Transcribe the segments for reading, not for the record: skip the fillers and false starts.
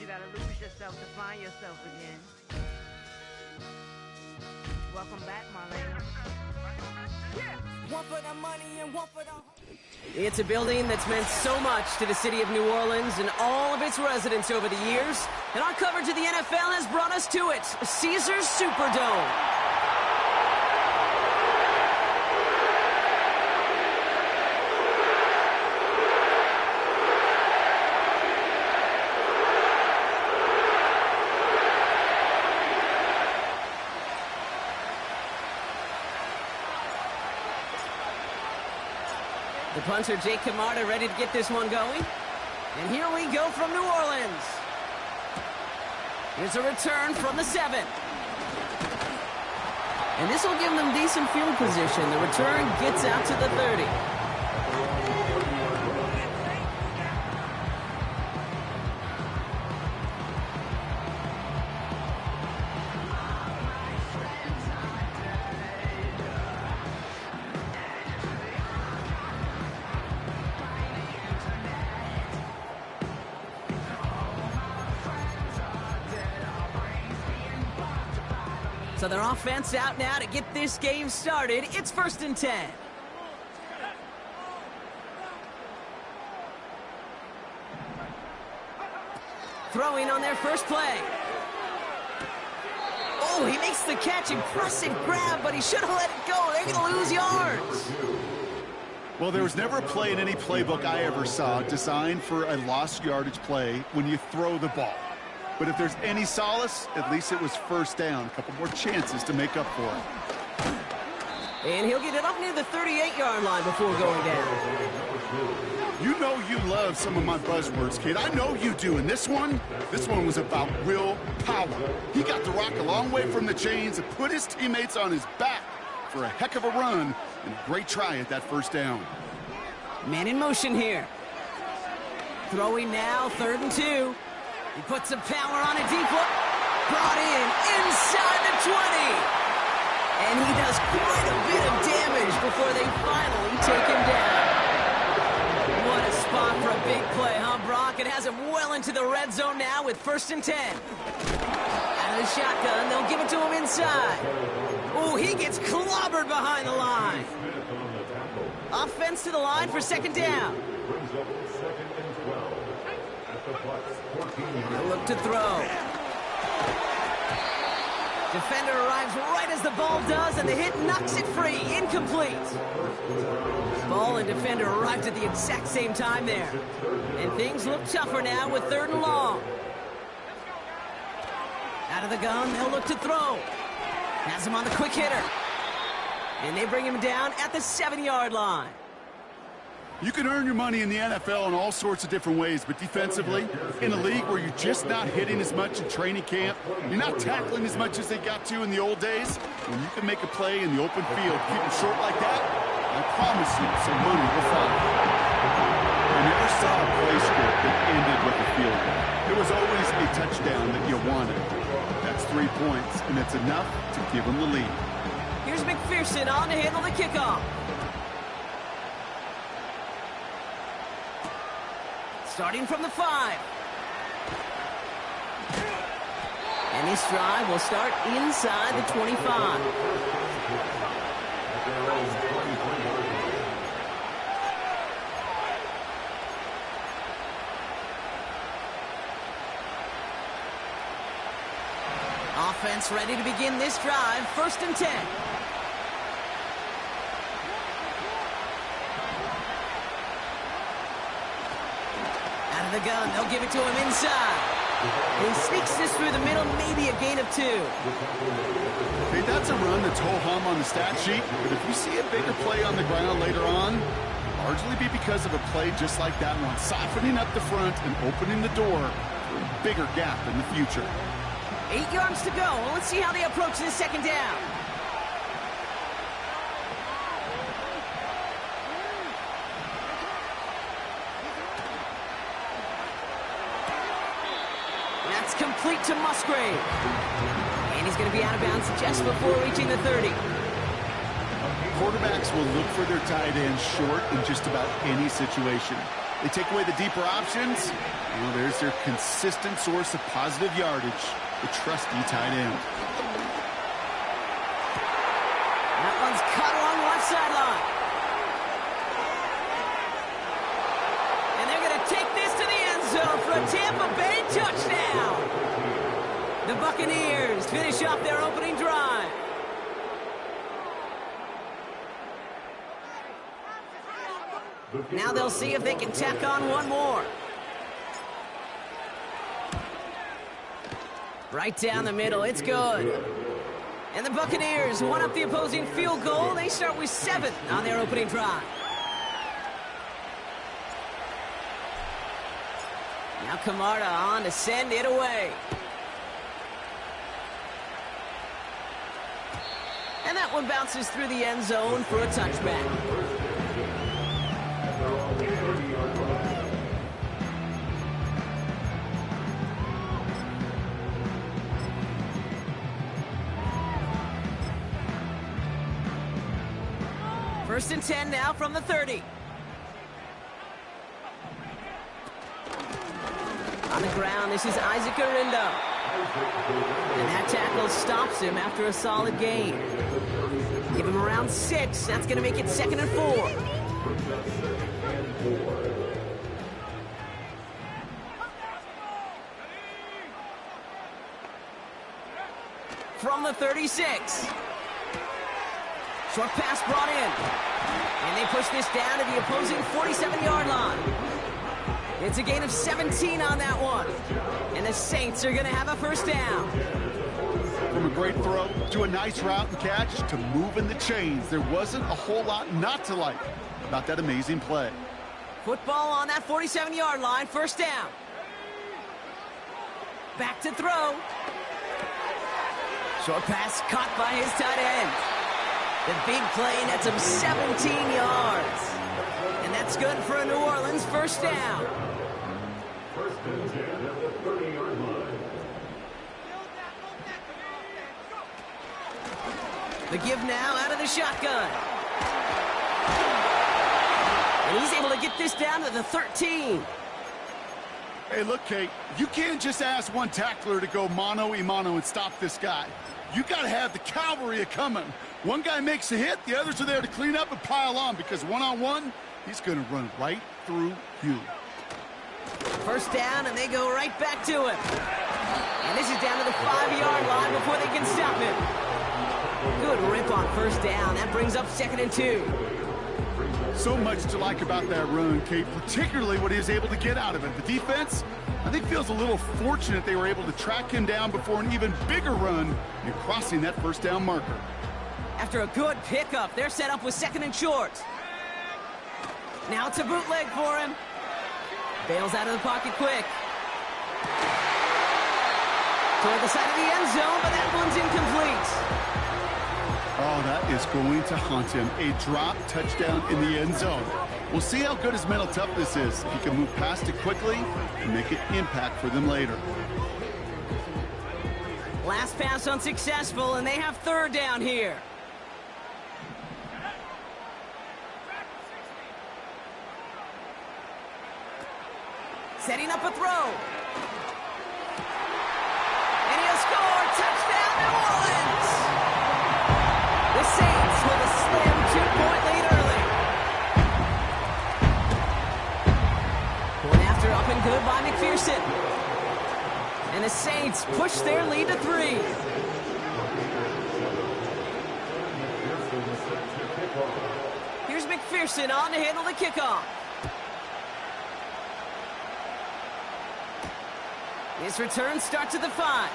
gotta lose yourself to find yourself again. Welcome back, Marlena. One for the money and one for the... It's a building that's meant so much to the city of New Orleans and all of its residents over the years. And our coverage of the NFL has brought us to it, Caesars Superdome. The punter, Jake Camarda, ready to get this one going. And here we go from New Orleans. Here's a return from the 7. And this will give them decent field position. The return gets out to the 30. So their offense out now to get this game started. It's 1st and 10. Throwing on their first play. Oh, he makes the catch. Impressive grab, but he should have let it go. They're going to lose yards. Well, there was never a play in any playbook I ever saw designed for a lost yardage play when you throw the ball. But if there's any solace, at least it was first down. A couple more chances to make up for it. And he'll get it up near the 38-yard line before going down. You know you love some of my buzzwords, kid. I know you do. And this one was about real power. He got the rock a long way from the chains and put his teammates on his back for a heck of a run and a great try at that first down. Man in motion here. Throwing now, 3rd and 2. He puts some power on a deep look. Brought in inside the 20. And he does quite a bit of damage before they finally take him down. What a spot for a big play, huh, Brock? It has him well into the red zone now with 1st and 10. Out of the shotgun, they'll give it to him inside. Oh, he gets clobbered behind the line. Offense to the line for 2nd down. They'll look to throw. Defender arrives right as the ball does, and the hit knocks it free. Incomplete. Ball and defender arrived at the exact same time there. And things look tougher now with 3rd and long. Out of the gun, they'll look to throw. Has him on the quick hitter. And they bring him down at the 7-yard line. You can earn your money in the NFL in all sorts of different ways, but defensively, in a league where you're just not hitting as much in training camp, you're not tackling as much as they got to in the old days, when you can make a play in the open field, keep it short like that, I promise you some money will follow. I never saw a play script that ended with a field goal. It was always a touchdown that you wanted. That's 3 points, and it's enough to give them the lead. Here's McPherson on to handle the kickoff. Starting from the 5. And this drive will start inside the 25. Offense ready to begin this drive. 1st and 10. The gun, they'll give it to him inside. He sneaks this through the middle, maybe a gain of 2. Hey, that's a run that's ho-hum on the stat sheet, but if you see a bigger play on the ground later on, it'll largely be because of a play just like that one, softening up the front and opening the door for a bigger gap in the future. 8 yards to go. Let's see how they approach this 2nd down. Complete to Musgrave. And he's going to be out of bounds just before reaching the 30. Quarterbacks will look for their tight end short in just about any situation. They take away the deeper options. Well, there's their consistent source of positive yardage, the trusty tight end. That one's cut along the left sideline. And they're going to take this to the end zone for a Tampa Bay touchdown. The Buccaneers finish off their opening drive. Now they'll see if they can tack on one more. Right down the middle, it's good. And the Buccaneers one up the opposing field goal. They start with 7 on their opening drive. Now Camarda on to send it away. And that one bounces through the end zone for a touchback. First and 10 now from the 30. On the ground, this is Isaac Arindo. And that tackle stops him after a solid gain. Give him around 6. That's going to make it 2nd and 4. From the 36. Short pass brought in. And they push this down to the opposing 47-yard line. It's a gain of 17 on that one. And the Saints are going to have a first down. From a great throw to a nice route and catch to moving the chains, there wasn't a whole lot not to like about that amazing play. Football on that 47-yard line, first down. Back to throw. Short pass caught by his tight end. The big play nets him 17 yards. And that's good for a New Orleans first down. First and 10 at the 30-yard line. The give now out of the shotgun. And he's able to get this down to the 13. Hey, look, Kate, you can't just ask one tackler to go mano-a-mano and stop this guy. You got to have the cavalry coming. One guy makes a hit, the others are there to clean up and pile on, because one-on-one, he's going to run right through you. First down, and they go right back to him. And this is down to the 5-yard line before they can stop him. Good rip on first down. That brings up 2nd and 2. So much to like about that run, Kate, particularly what he was able to get out of it. The defense, I think, feels a little fortunate they were able to track him down before an even bigger run and crossing that first down marker. After a good pickup, they're set up with 2nd and short. Now it's a bootleg for him. Bails out of the pocket quick. Toward the side of the end zone, but that one's incomplete. Oh, that is going to haunt him. A drop touchdown in the end zone. We'll see how good his mental toughness is. If he can move past it quickly and make an impact for them later. Last pass unsuccessful, and they have 3rd down here. Setting up a throw. And he'll score. Touchdown, New Orleans. The Saints with a slim 2-point lead early. Going after up and good by McPherson. And the Saints push their lead to 3. Here's McPherson on to handle the kickoff. His return starts at the 5.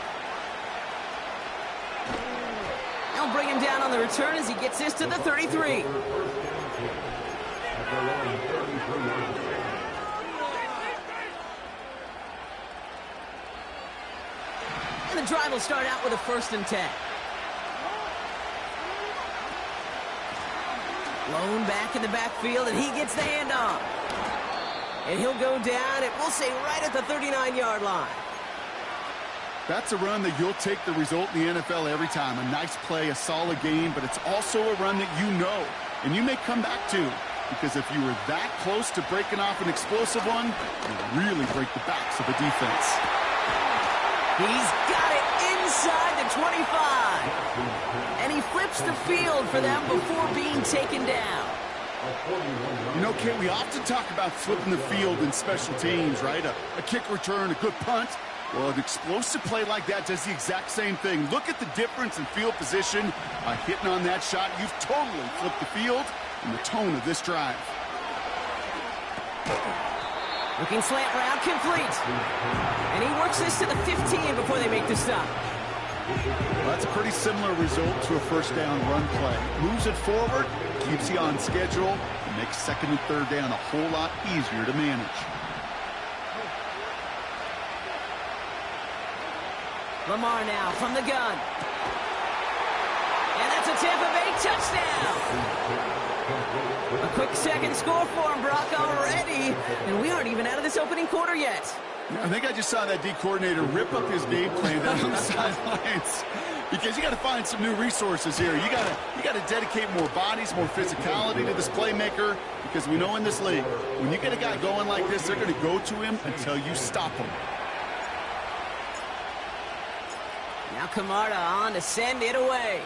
They'll bring him down on the return as he gets this to the 33. And the drive will start out with a 1st and 10. Lone back in the backfield, and he gets the handoff. And he'll go down, and we'll say right at the 39-yard line. That's a run that you'll take the result in the NFL every time. A nice play, a solid game, but it's also a run that you know, and you may come back to. because if you were that close to breaking off an explosive one, you really break the backs of the defense. He's got it inside the 25. And he flips the field for them before being taken down. You know, Kate, we often talk about flipping the field in special teams, right? A kick return, a good punt. Well, an explosive play like that does the exact same thing. Look at the difference in field position. By hitting on that shot, you've totally flipped the field and the tone of this drive. Looking slant route, complete. And he works this to the 15 before they make the stop. Well, that's a pretty similar result to a first down run play. Moves it forward, keeps you on schedule, and makes second and third down a whole lot easier to manage. Lamar now from the gun. And that's a Tampa Bay touchdown. A quick second score for him, Brock, already. And we aren't even out of this opening quarter yet. I think I just saw that D coordinator rip up his game plan down on the sidelines, because you got to find some new resources here. You got to dedicate more bodies, more physicality to this playmaker, because we know in this league, when you get a guy going like this, they're going to go to him until you stop him. Now Camarda on to send it away.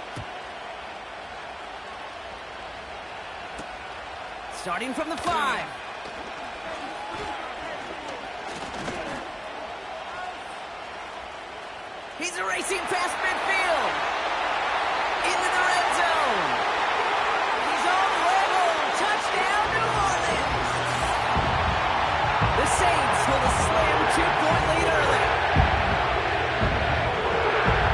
Starting from the 5. He's racing past midfield. Into the red zone. He's all the way home. Touchdown, New Orleans. The Saints with a slim 2-point lead early.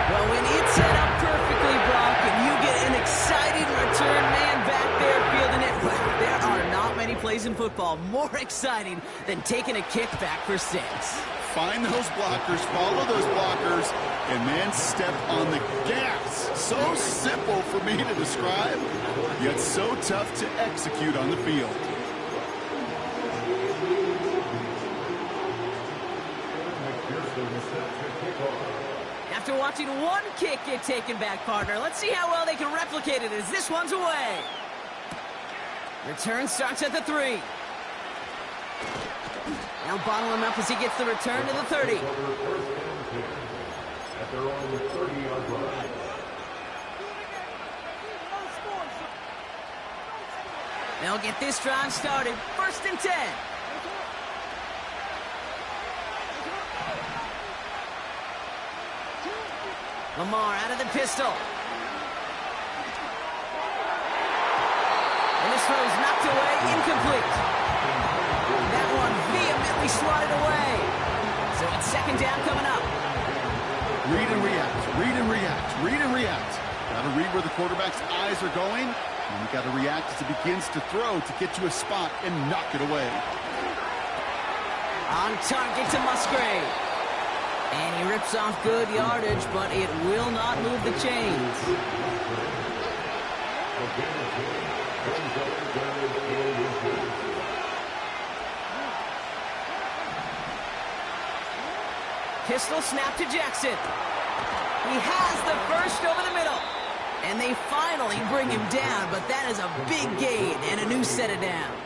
Well, when it's set up perfectly, Brock, and you get an exciting return man back there fielding it, well, there are not many plays in football more exciting than taking a kick back for 6. Find those blockers, follow those blockers, and man, step on the gas. So simple for me to describe, yet so tough to execute on the field. After watching one kick get taken back, partner, let's see how well they can replicate it as this one's away. Return starts at the 3. Now bottle him up as he gets the return to the 30. At their own 30-yard line. They'll get this drive started. 1st and 10. Lamar out of the pistol. And this throw's knocked away, incomplete. That one vehemently swatted away. So it's 2nd down coming up. Read and react, read and react, read and react. Got to read where the quarterback's eyes are going, and you got to react as it begins to throw to get to a spot and knock it away. On target to Musgrave. And he rips off good yardage, but it will not move the chains. Pistol snap to Jackson. He has the first over the middle. And they finally bring him down, but that is a big gain and a new set of downs.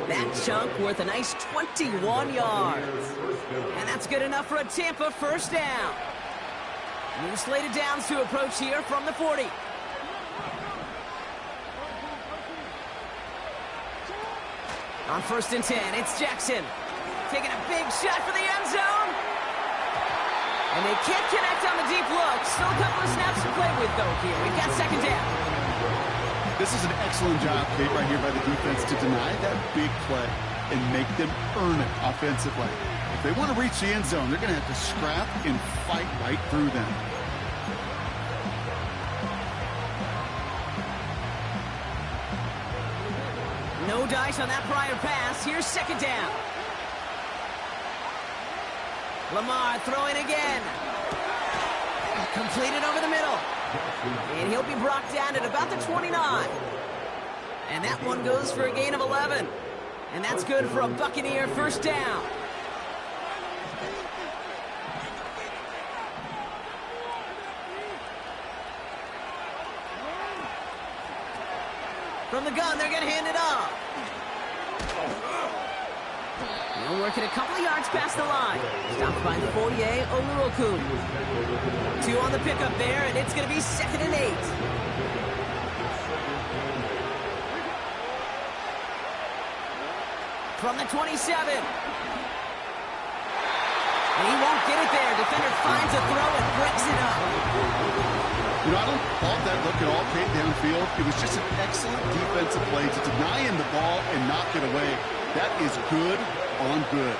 That chunk worth a nice 21 yards. And that's good enough for a Tampa 1st down. New slate of downs to approach here from the 40. On 1st and 10, it's Jackson. Taking a big shot for the end zone. And they can't connect on the deep look. Still a couple of snaps to play with, though, here. We've got 2nd down. This is an excellent job, Kate, right here by the defense to deny that big play and make them earn it offensively. If they want to reach the end zone, they're going to have to scrap and fight right through them. No dice on that prior pass. Here's 2nd down. Lamar throwing again. Completed over the middle. And he'll be brought down at about the 29. And that one goes for a gain of 11. And that's good for a Buccaneer 1st down. From the gun, they're going to hand it off. They'll work it a couple of yards past the line. Stopped by Foye Oluokun. 2 on the pickup there, and it's going to be 2nd and 8. From the 27. And he won't get it there. Defender finds a throw and breaks it up. You know, I don't fault that look at all, came downfield. It was just an excellent defensive play to deny him the ball and knock it away. That is good on good.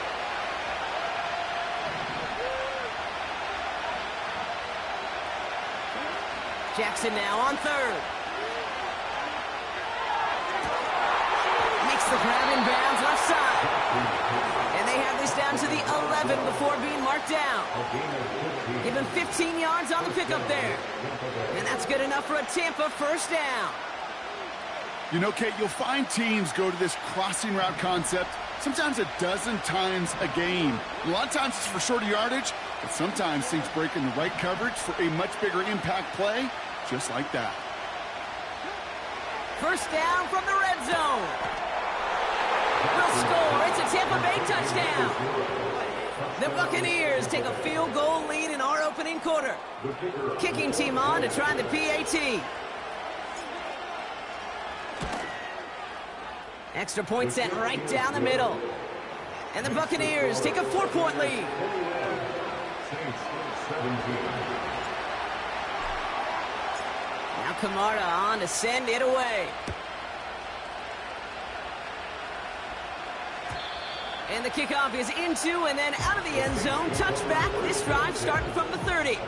Jackson now on 3rd. Makes the grab in bounds left side. And they have this down to the 11 before being marked down. Give him 15 yards on the pickup there. And that's good enough for a Tampa first down. You know, Kate, you'll find teams go to this crossing route concept sometimes a dozen times a game. A lot of times it's for shorter yardage, but sometimes things break in the right coverage for a much bigger impact play, just like that. First down from the red zone. Will score. It's a Tampa Bay touchdown. The Buccaneers take a field goal lead in our opening quarter. Kicking team on to try the PAT. Extra point sent right down the middle. And the Buccaneers take a 4-point lead. Now Kamara on to send it away. And the kickoff is into and then out of the end zone. Touchback. This drive starting from the 30.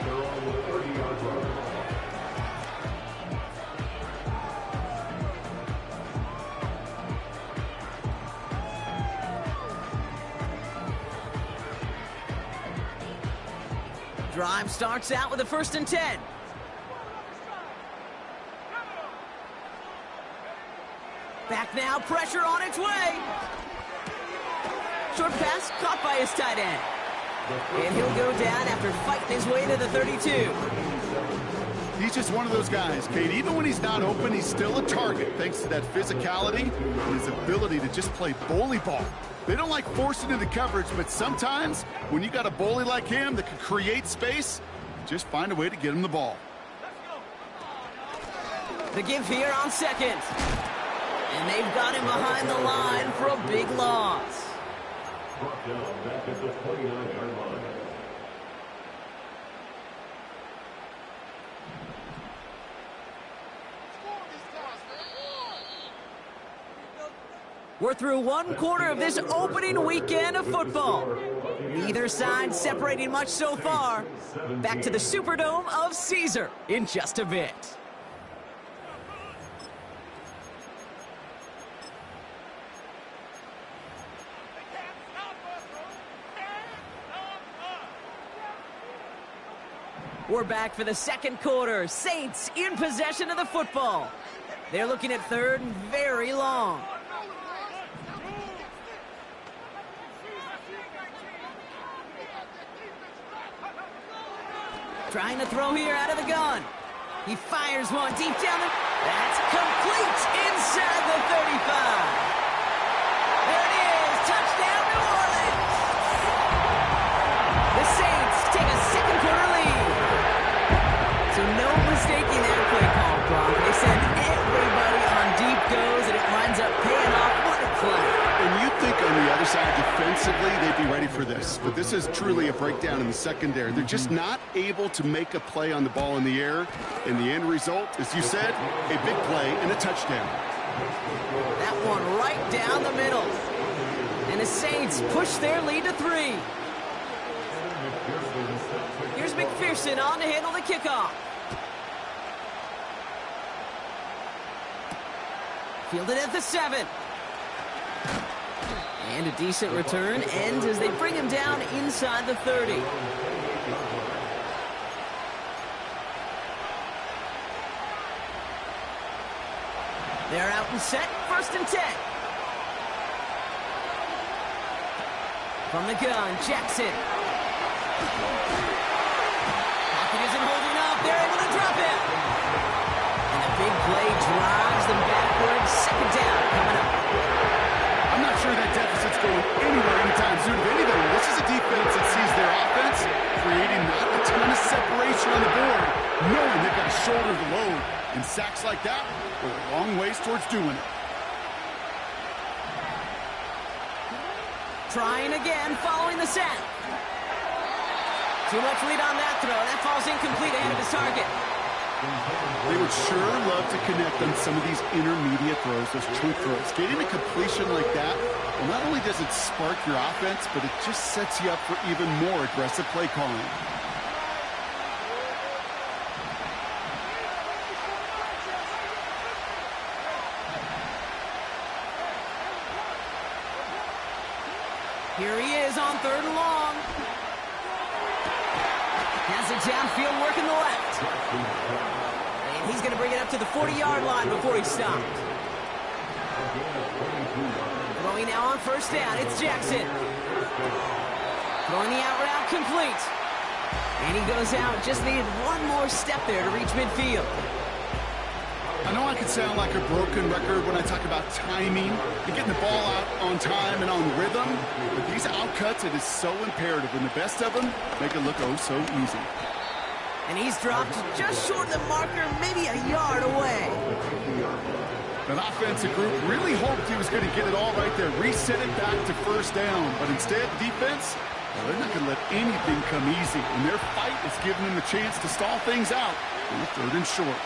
Drive starts out with a 1st and 10. Back now, pressure on its way. Short pass caught by his tight end. And he'll go down after fighting his way to the 32. He's just one of those guys, Kate. Even when he's not open, he's still a target thanks to that physicality and his ability to just play bully ball. They don't like forcing into coverage, but sometimes when you got a bully like him that can create space, just find a way to get him the ball. The give here on 2nd. And they've got him behind the line for a big loss. Brought down back at the 29-yard line. We're through 1 quarter of this opening weekend of football. Neither side separating much so far. Back to the Superdome of Caesar in just a bit. We're back for the 2nd quarter. Saints in possession of the football. They're looking at 3rd and very long. Trying to throw here out of the gun. He fires one deep down the... That's complete inside the 35. There it is. Touchdown, New Orleans. The Saints take a 2nd quarter lead. So no mistaking that play call, Brock. They send everybody on deep goes, and it winds up paying off. What a play. And you'd think on the other side, defensively, they'd be ready for this. But this is truly a breakdown in the secondary. They're just not able to make a play on the ball in the air. And the end result, as you said, a big play and a touchdown. That one right down the middle. And the Saints push their lead to 3. Here's McPherson on to handle the kickoff. Fielded at the 7. And a decent return ends as they bring him down inside the 30. They're out and set, 1st and 10. From the gun, Jackson. Pocket isn't holding up. They're able to drop it. And a big play drives them backwards, shoulder the load. And sacks like that go a long ways towards doing it. Trying again, following the sack. Too much lead on that throw. That falls incomplete ahead of his target. They would sure love to connect on some of these intermediate throws, those truth throws. Getting a completion like that, well, not only does it spark your offense, but it just sets you up for even more aggressive play calling. Here he is on 3rd and long. Has it downfield, working the left. And he's going to bring it up to the 40-yard line before he stopped. Throwing now on 1st down, it's Jackson. Throwing the out route complete. And he goes out, just needed one more step there to reach midfield. I know I can sound like a broken record when I talk about timing and getting the ball out on time and on rhythm, but these outcuts, it is so imperative, and the best of them make it look oh so easy. And he's dropped just short of the marker, maybe a yard away. That offensive group really hoped he was going to get it all right there, reset it back to 1st down, but instead, defense, well, they're not going to let anything come easy, and their fight is giving them a chance to stall things out on 3rd and short.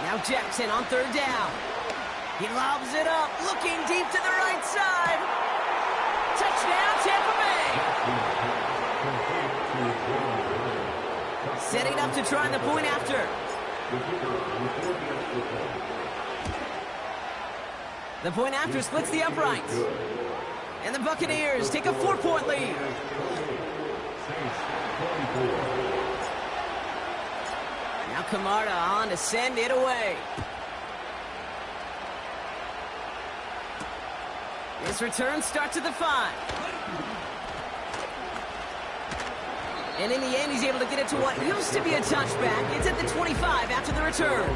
Now Jackson on 3rd down. He lobs it up, looking deep to the right side. Touchdown, Tampa Bay. Setting up to try the point after. The point after splits the uprights. And the Buccaneers take a 4-point lead. Now Camarda on to send it away. This return starts at the 5. And in the end, he's able to get it to what used to be a touchback. It's at the 25 after the return.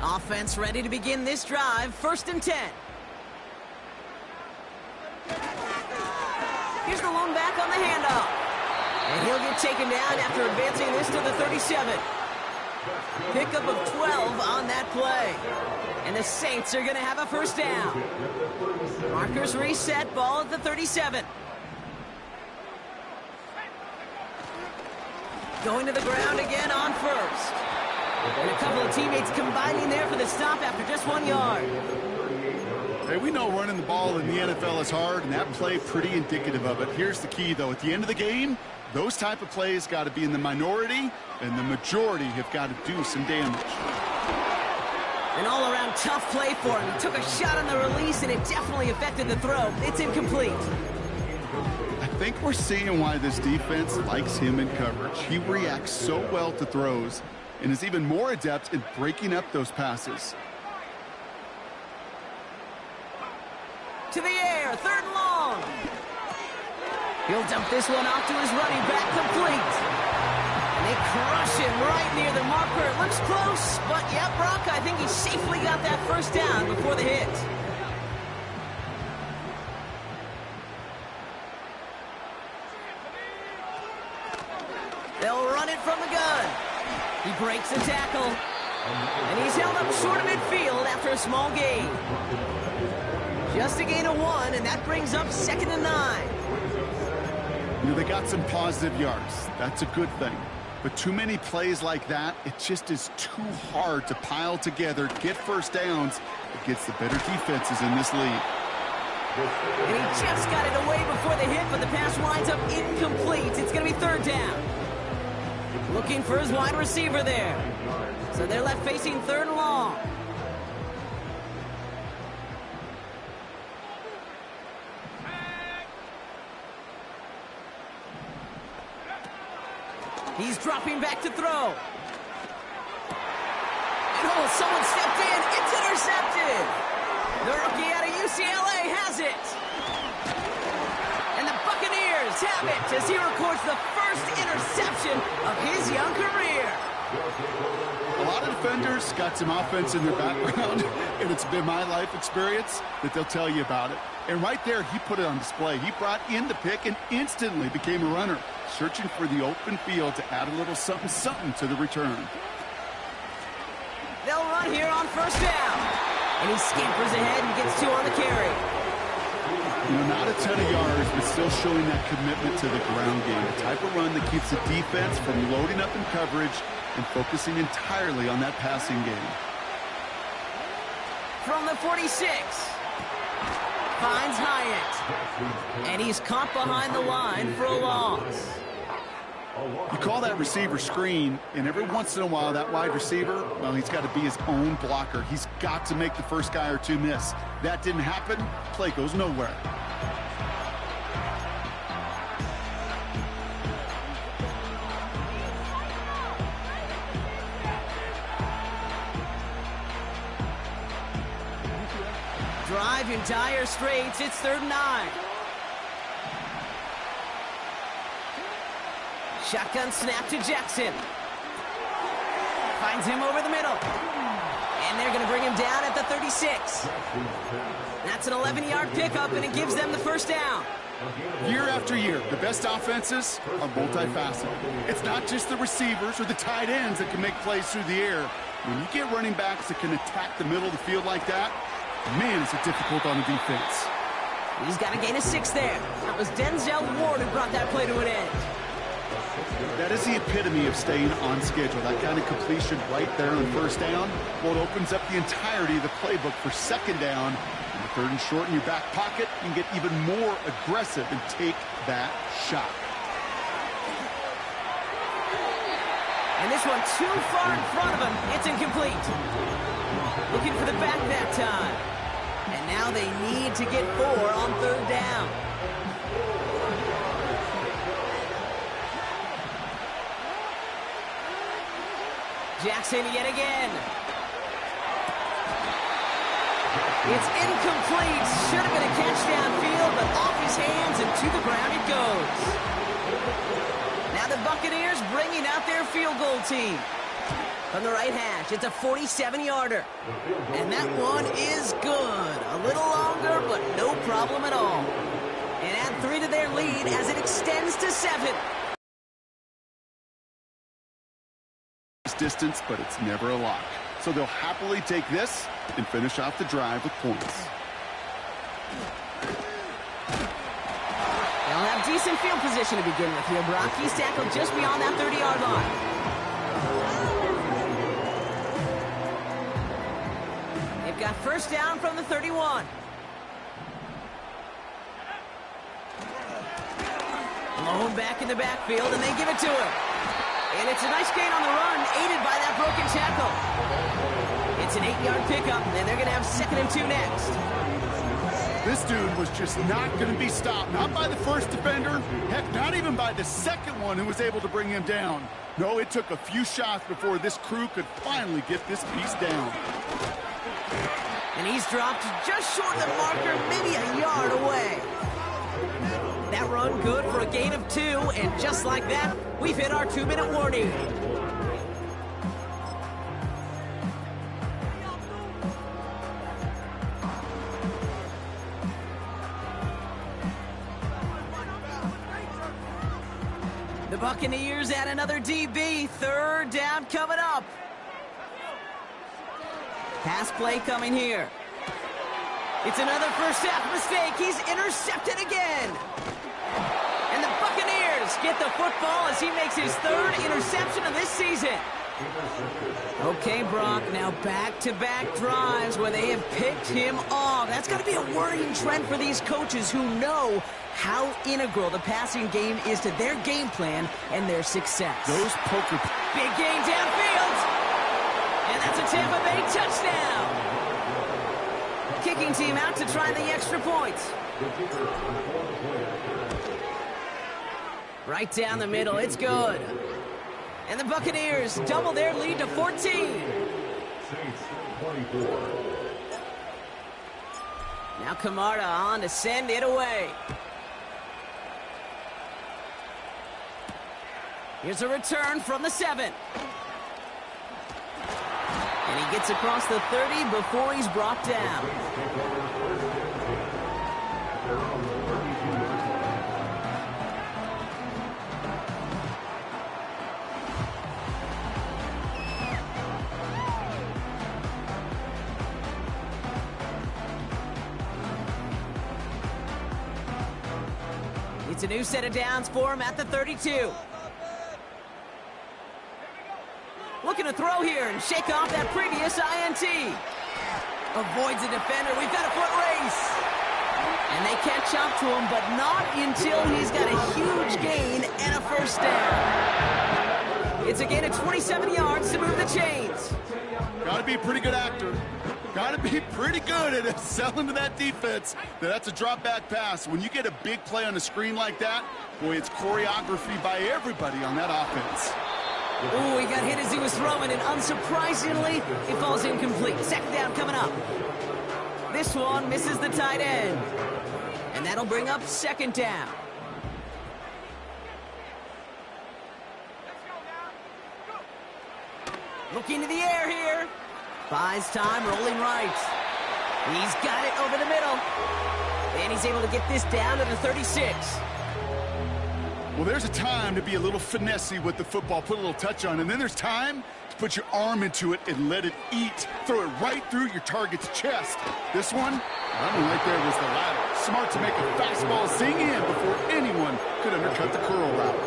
Offense ready to begin this drive. 1st and 10. Here's the lone back on the handoff. And he'll get taken down after advancing this to the 37. Pickup of 12 on that play. And the Saints are going to have a 1st down. Markers reset, ball at the 37. Going to the ground again on 1st. And a couple of teammates combining there for the stop after just 1 yard. Hey, we know running the ball in the NFL is hard, and that play pretty indicative of it. Here's the key, though. At the end of the game, those type of plays got to be in the minority, and the majority have got to do some damage. An all-around tough play for him. He took a shot on the release, and it definitely affected the throw. It's incomplete. I think we're seeing why this defense likes him in coverage. He reacts so well to throws and is even more adept in breaking up those passes. To the air, 3rd and long. He'll dump this one off to his running back, complete. And they crush him right near the marker. It looks close, but yeah, Brock, I think he safely got that 1st down before the hit. They'll run it from the gun. He breaks the tackle. And he's held up short of midfield after a small gain. Just a gain of 1, and that brings up 2nd and 9. You know, they got some positive yards. That's a good thing. But too many plays like that, it just is too hard to pile together, get 1st downs against the better defenses in this league. And he just got it away before the hit, but the pass winds up incomplete. It's going to be 3rd down. Looking for his wide receiver there. So they're left facing 3rd and long. He's dropping back to throw. And oh, someone stepped in. intercepted. The rookie out of UCLA has it. And the Buccaneers have it as he records the first interception of his young career. A lot of defenders got some offense in their background, and it's been my life experience that they'll tell you about it. And right there, he put it on display. He brought in the pick and instantly became a runner, searching for the open field to add a little something to the return. They'll run here on first down. And he scampers ahead and gets 2 on the carry. You know, not a ton of yards, but still showing that commitment to the ground game. The type of run that keeps the defense from loading up in coverage and focusing entirely on that passing game. From the 46. Finds Hyatt. And he's caught behind the line for a loss. You call that receiver screen, and every once in a while, that wide receiver, well, he's got to be his own blocker. He's got to make the first guy or two miss. That didn't happen. Play goes nowhere. Drive in dire straits. It's 3rd and 9. Shotgun snap to Jackson. Finds him over the middle. And they're going to bring him down at the 36. That's an 11-yard pickup, and it gives them the first down. Year after year, the best offenses are multifaceted. It's not just the receivers or the tight ends that can make plays through the air. When you get running backs that can attack the middle of the field like that, man, is it difficult on the defense. He's got to gain a 6 there. That was Denzel Ward who brought that play to an end. That is the epitome of staying on schedule. That kind of completion right there on first down, well, it opens up the entirety of the playbook for second down. And the 3rd and short in your back pocket, you can get even more aggressive and take that shot. And this one too far in front of him. It's incomplete. Looking for the back that time. And now they need to get 4 on 3rd down. Jackson yet again. It's incomplete. Should have been a catch downfield, but off his hands and to the ground it goes. Now the Buccaneers bringing out their field goal team. From the right hash, it's a 47-yarder. And that one is good. A little longer, but no problem at all. And add 3 to their lead as it extends to 7. Distance, but it's never a lock. So they'll happily take this and finish off the drive with points. They'll have decent field position to begin with here, Brock. He's tackled just beyond that 30-yard line. They've got first down from the 31. Malone back in the backfield, and they give it to him. And it's a nice gain on the run, aided by that broken tackle. It's an 8-yard pickup, and they're going to have 2nd and 2 next. This dude was just not going to be stopped. Not by the first defender. Heck, not even by the second one who was able to bring him down. No, it took a few shots before this crew could finally get this piece down. And he's dropped just short of the marker, maybe a yard away. That run good for a gain of 2, and just like that, we've hit our 2-minute warning. The Buccaneers add another DB. 3rd down coming up. Pass play coming here. It's another first half mistake. He's intercepted again. And the Buccaneers get the football as he makes his 3rd interception of this season. Okay, Brock, now back-to-back drives where they have picked him off. That's going to be a worrying trend for these coaches who know how integral the passing game is to their game plan and their success. Those poker... Big gain downfield. And that's a Tampa Bay touchdown. Kicking team out to try the extra point. Right down the middle, it's good. And the Buccaneers double their lead to 14. 24. Now Camarda on to send it away. Here's a return from the 7. And he gets across the 30 before he's brought down. It's a new set of downs for him at the 32. Looking to throw here and shake off that previous INT. Avoids a defender. We've got a foot race. And they catch up to him, but not until he's got a huge gain and a first down. It's a gain of 27 yards to move the chains. Got to be a pretty good actor. Got to be pretty good at selling to that defense. That's a drop back pass. When you get a big play on a screen like that, boy, it's choreography by everybody on that offense. Ooh, he got hit as he was throwing, and unsurprisingly, it falls incomplete. Second down coming up. This one misses the tight end. And that'll bring up second down. Looking to the air here. Buys time, rolling right. He's got it over the middle. And he's able to get this down to the 36. Well, there's a time to be a little finessey with the football, put a little touch on, and then there's time to put your arm into it and let it eat. Throw it right through your target's chest. This one, that one right there was the latter. Smart to make a fastball zing in before anyone could undercut the curl route.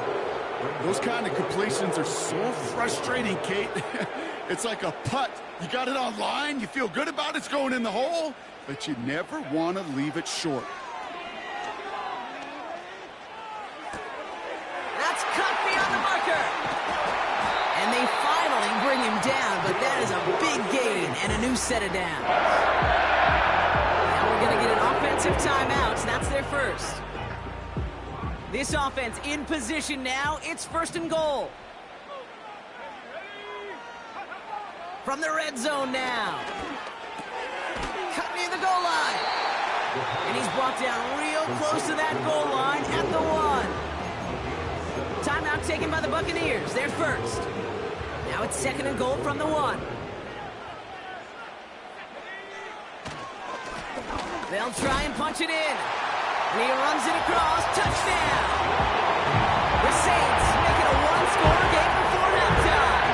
Those kind of completions are so frustrating, Kate. It's like a putt. You got it on line, you feel good about it's going in the hole, but you never want to leave it short. That's cut beyond the marker. And they finally bring him down, but that is a big gain and a new set of downs. Now we're going to get an offensive timeout, and that's their first. This offense in position now. It's first and goal. From the red zone now. Cut near the goal line. And he's brought down real close to that goal line at the 1. Timeout taken by the Buccaneers. They're first. Now it's second and goal from the 1. They'll try and punch it in. And he runs it across. Touchdown. The Saints make it a one-score game before halftime.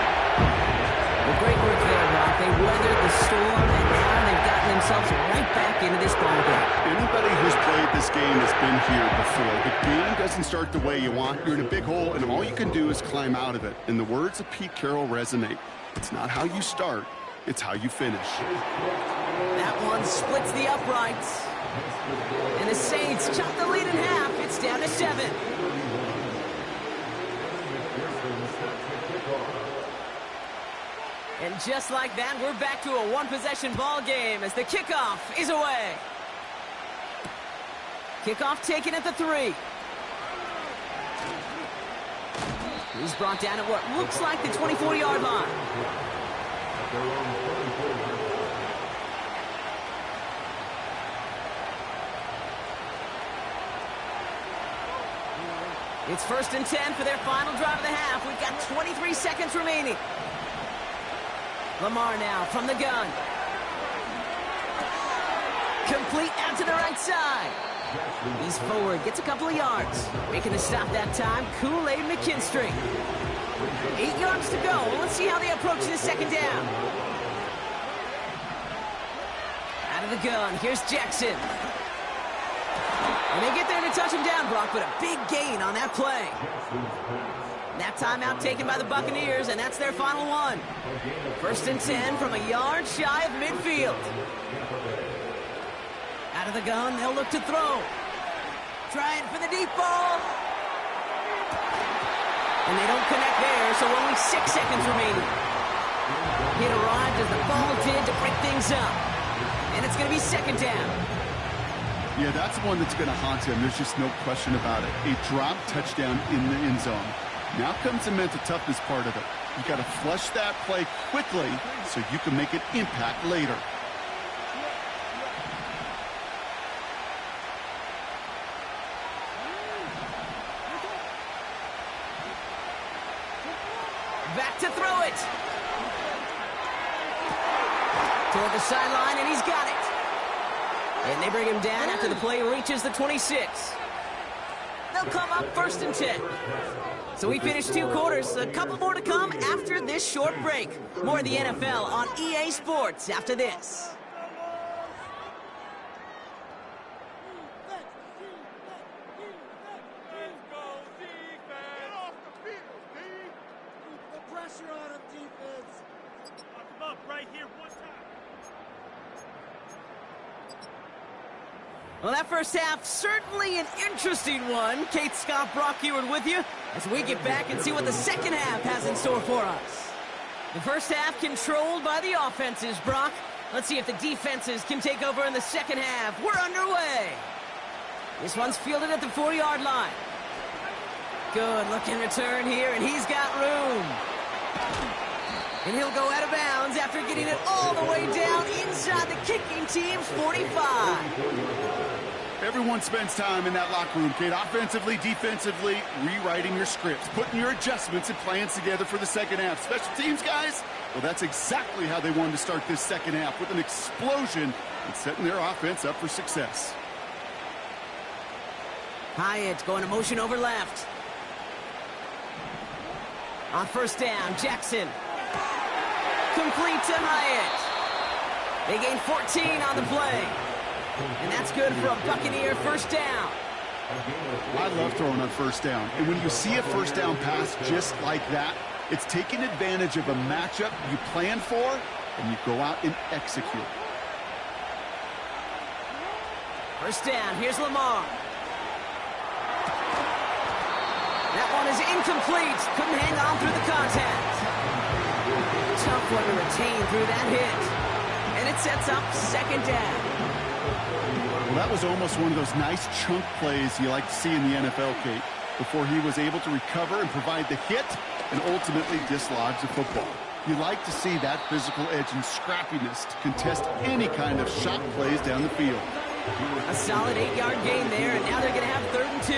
Well, great work there, Rock. They weathered the storm, and now they've gotten themselves right back into this ball game. Anybody who's played this game has been here before. The game doesn't start the way you want. You're in a big hole, and all you can do is climb out of it. And the words of Pete Carroll resonate. It's not how you start, it's how you finish. That one splits the uprights. And the Saints chop the lead in half. It's down to 7. And just like that, we're back to a one-possession ball game as the kickoff is away. Kickoff taken at the 3. He's brought down at what looks like the 24-yard line. It's first and 10 for their final drive of the half. We've got 23 seconds remaining. Lamar now from the gun. Complete out to the right side. He's forward, gets a couple of yards. Making the stop that time, Kool-Aid McKinstry. 8 yards to go. Well, let's see how they approach this second down. Out of the gun, here's Jackson. And they get there to touch him down, Brock, but a big gain on that play. That timeout taken by the Buccaneers, and that's their final one. First and 10 from a yard shy of midfield. Out of the gun, they'll look to throw. Trying for the deep ball. And they don't connect there, so only 6 seconds remaining. Hit arrived as the ball did to break things up. And it's going to be second down. Yeah, that's one that's going to haunt him. There's just no question about it. A drop touchdown in the end zone. Now comes the mental toughness part of it. You got to flush that play quickly so you can make an impact later. Back to throw it. Toward the sideline, and he's got it. And they bring him down after the play reaches the 26. They'll come up 1st and 10. So we finished 2 quarters. A couple more to come after this short break. More of the NFL on EA Sports after this. Pressure on him, defense. Lock him up right here, one time. Well, that first half, certainly an interesting one. Kate, Scott, Brock Eward with you as we get back and see what the second half has in store for us. The first half controlled by the offenses, Brock. Let's see if the defenses can take over in the second half. We're underway. This one's fielded at the 4-yard line. Good looking return here, and he's got room. And he'll go out of bounds after getting it all the way down inside the kicking team's 45. Everyone spends time in that locker room, Kate. Offensively, defensively, rewriting your scripts, putting your adjustments and plans together for the second half. Special teams, guys, well, that's exactly how they wanted to start this second half, with an explosion and setting their offense up for success. Hyatt going to motion over left. On 1st down, Jackson. Complete to Hyatt. They gain 14 on the play. And that's good for a Buccaneer 1st down. I love throwing on 1st down. And when you see a 1st down pass just like that, it's taking advantage of a matchup you plan for, and you go out and execute. 1st down, here's Lamar. That one is incomplete. Couldn't hang on through the contact. Tough one to retain through that hit. And it sets up 2nd down. Well, that was almost one of those nice chunk plays you like to see in the NFL, Kate, before he was able to recover and provide the hit and ultimately dislodge the football. You like to see that physical edge and scrappiness to contest any kind of shot plays down the field. A solid 8-yard gain there, and now they're going to have 3rd and 2.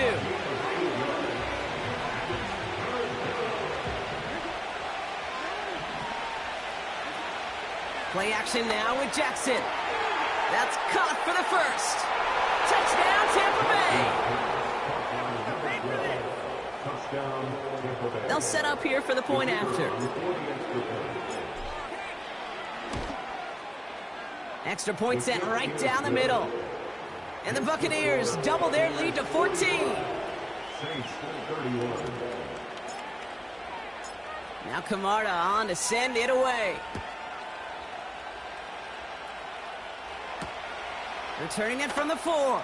Play action now with Jackson. That's caught for the 1st. Touchdown, Tampa Bay. They'll set up here for the point after. Extra point sent right down the middle. And the Buccaneers double their lead to 14. Saints 31. Now Camarda on to send it away. Returning it from the 4.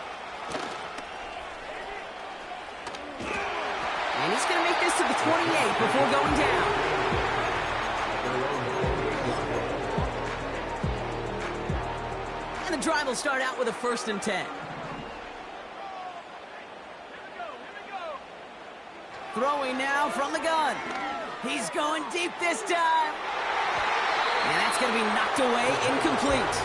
And he's going to make this to the 28 before going down. And the drive will start out with a 1st and 10. Throwing now from the gun. He's going deep this time. And that's going to be knocked away, incomplete.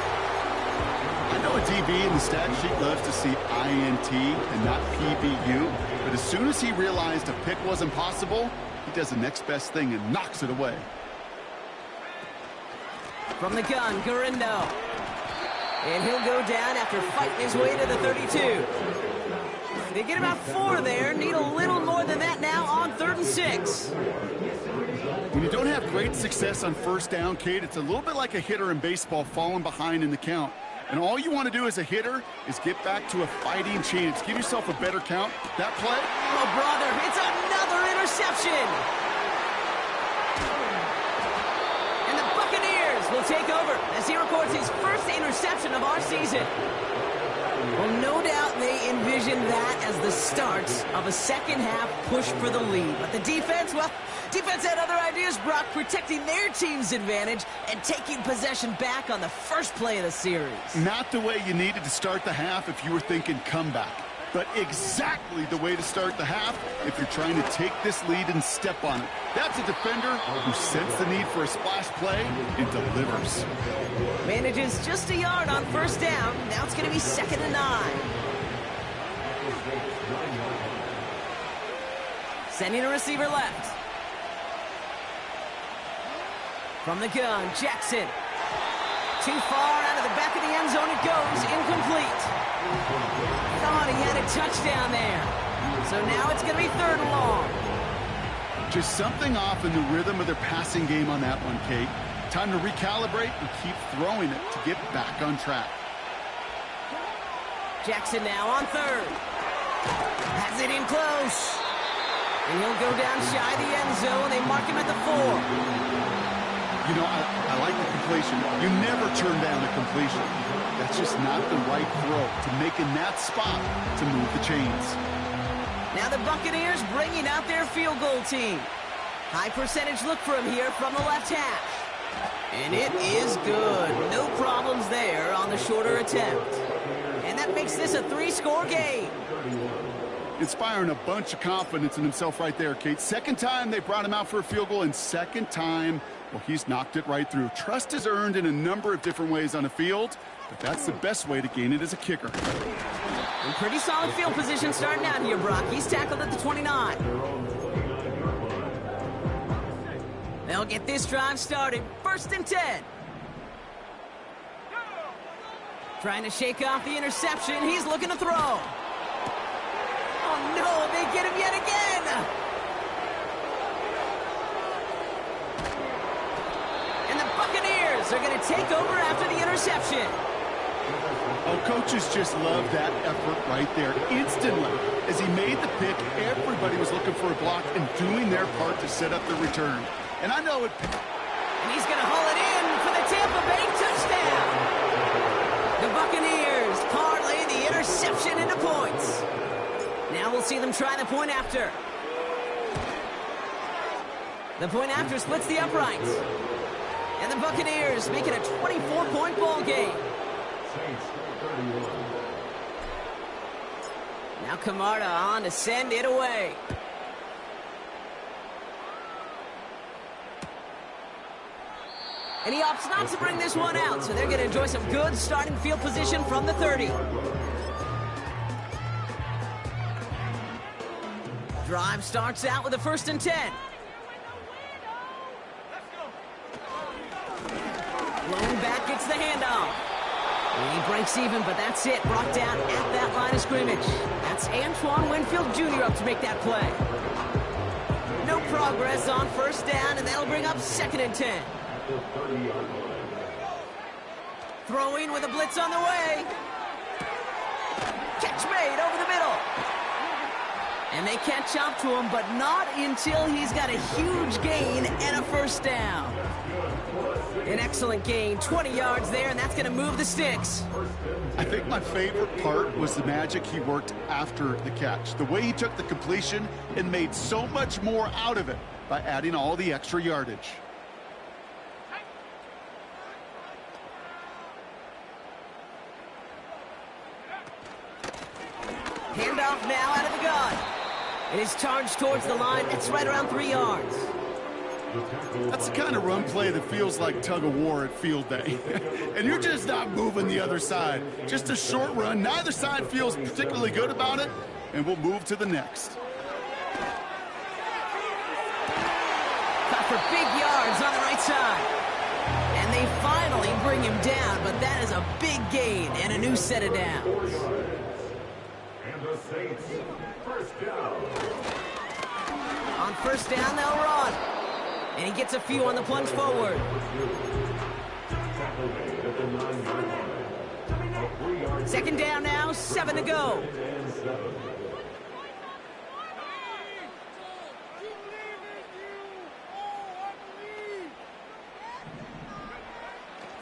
I know a DB in the stat sheet loves to see INT and not PBU, but as soon as he realized a pick wasn't possible, he does the next best thing and knocks it away. From the gun, Garindo. And he'll go down after fighting his way to the 32. They get about 4 there, need a little more than that now on 3rd and 6. When you don't have great success on 1st down, Kate, it's a little bit like a hitter in baseball falling behind in the count. And all you want to do as a hitter is get back to a fighting chance. Give yourself a better count. That play. Oh, brother, it's another interception. And the Buccaneers will take over as he records his first interception of our season. Well, no doubt they envisioned that as the start of a second half push for the lead. But the defense, well, defense had other ideas, Brock, protecting their team's advantage and taking possession back on the first play of the series. Not the way you needed to start the half if you were thinking comeback. but exactly the way to start the half if you're trying to take this lead and step on it. That's a defender who senses the need for a splash play and delivers. Manages just a yard on first down. Now it's going to be 2nd and 9. Sending a receiver left. From the gun, Jackson. Too far out of the back of the end zone it goes. Incomplete. Thought he had a touchdown there. So now it's going to be 3rd and long. Just something off in the rhythm of their passing game on that one, Kate. Time to recalibrate and keep throwing it to get back on track. Jackson now on 3rd. Has it in close. And he'll go down shy of the end zone. They mark him at the 4. You know, I like the completion. You never turn down a completion. That's just not the right throw to make in that spot to move the chains. Now the Buccaneers bringing out their field goal team. High percentage look for him here from the left hash. And it is good. No problems there on the shorter attempt. And that makes this a 3-score game. Inspiring a bunch of confidence in himself right there, Kate. 2nd time they brought him out for a field goal, and 2nd time, well, he's knocked it right through. Trust is earned in a number of different ways on the field, but that's the best way to gain it as a kicker. And pretty solid field position starting out here, Brock. He's tackled at the 29. They'll get this drive started. 1st and 10. Trying to shake off the interception. He's looking to throw. Oh, no, they get him yet again. And the Buccaneers are going to take over after the interception. Oh, coaches just love that effort right there. Instantly, as he made the pick, everybody was looking for a block and doing their part to set up the return. And I know it. And he's going to haul it in for the Tampa Bay touchdown. The Buccaneers parlay the interception into points. Now we'll see them try the point after. The point after splits the uprights. And the Buccaneers make it a 24-point ball game. Now Camarda on to send it away. And he opts not to bring this one out, so they're going to enjoy some good starting field position from the 30. Drive starts out with a 1st and 10. Lone back gets the handoff. He breaks even, but that's it. Brought down at that line of scrimmage. That's Antoine Winfield Jr. up to make that play. No progress on 1st down, and that'll bring up 2nd and 10. Throwing with a blitz on the way. Catch made over the middle. And they catch up to him, but not until he's got a huge gain and a 1st down. An excellent gain, 20 yards there, and that's going to move the sticks. I think my favorite part was the magic he worked after the catch. The way he took the completion and made so much more out of it by adding all the extra yardage. Handoff now out of the gun. It is charged towards the line. It's right around 3 yards. That's the kind of run play that feels like tug-of-war at field day. And you're just not moving the other side. Just a short run. Neither side feels particularly good about it, and we'll move to the next. Cut for big yards on the right side. And they finally bring him down, but that is a big gain and a new set of downs. And the Saints, 1st down. On 1st down, they'll run. And he gets a few on the plunge forward. Second down now, 7 to go.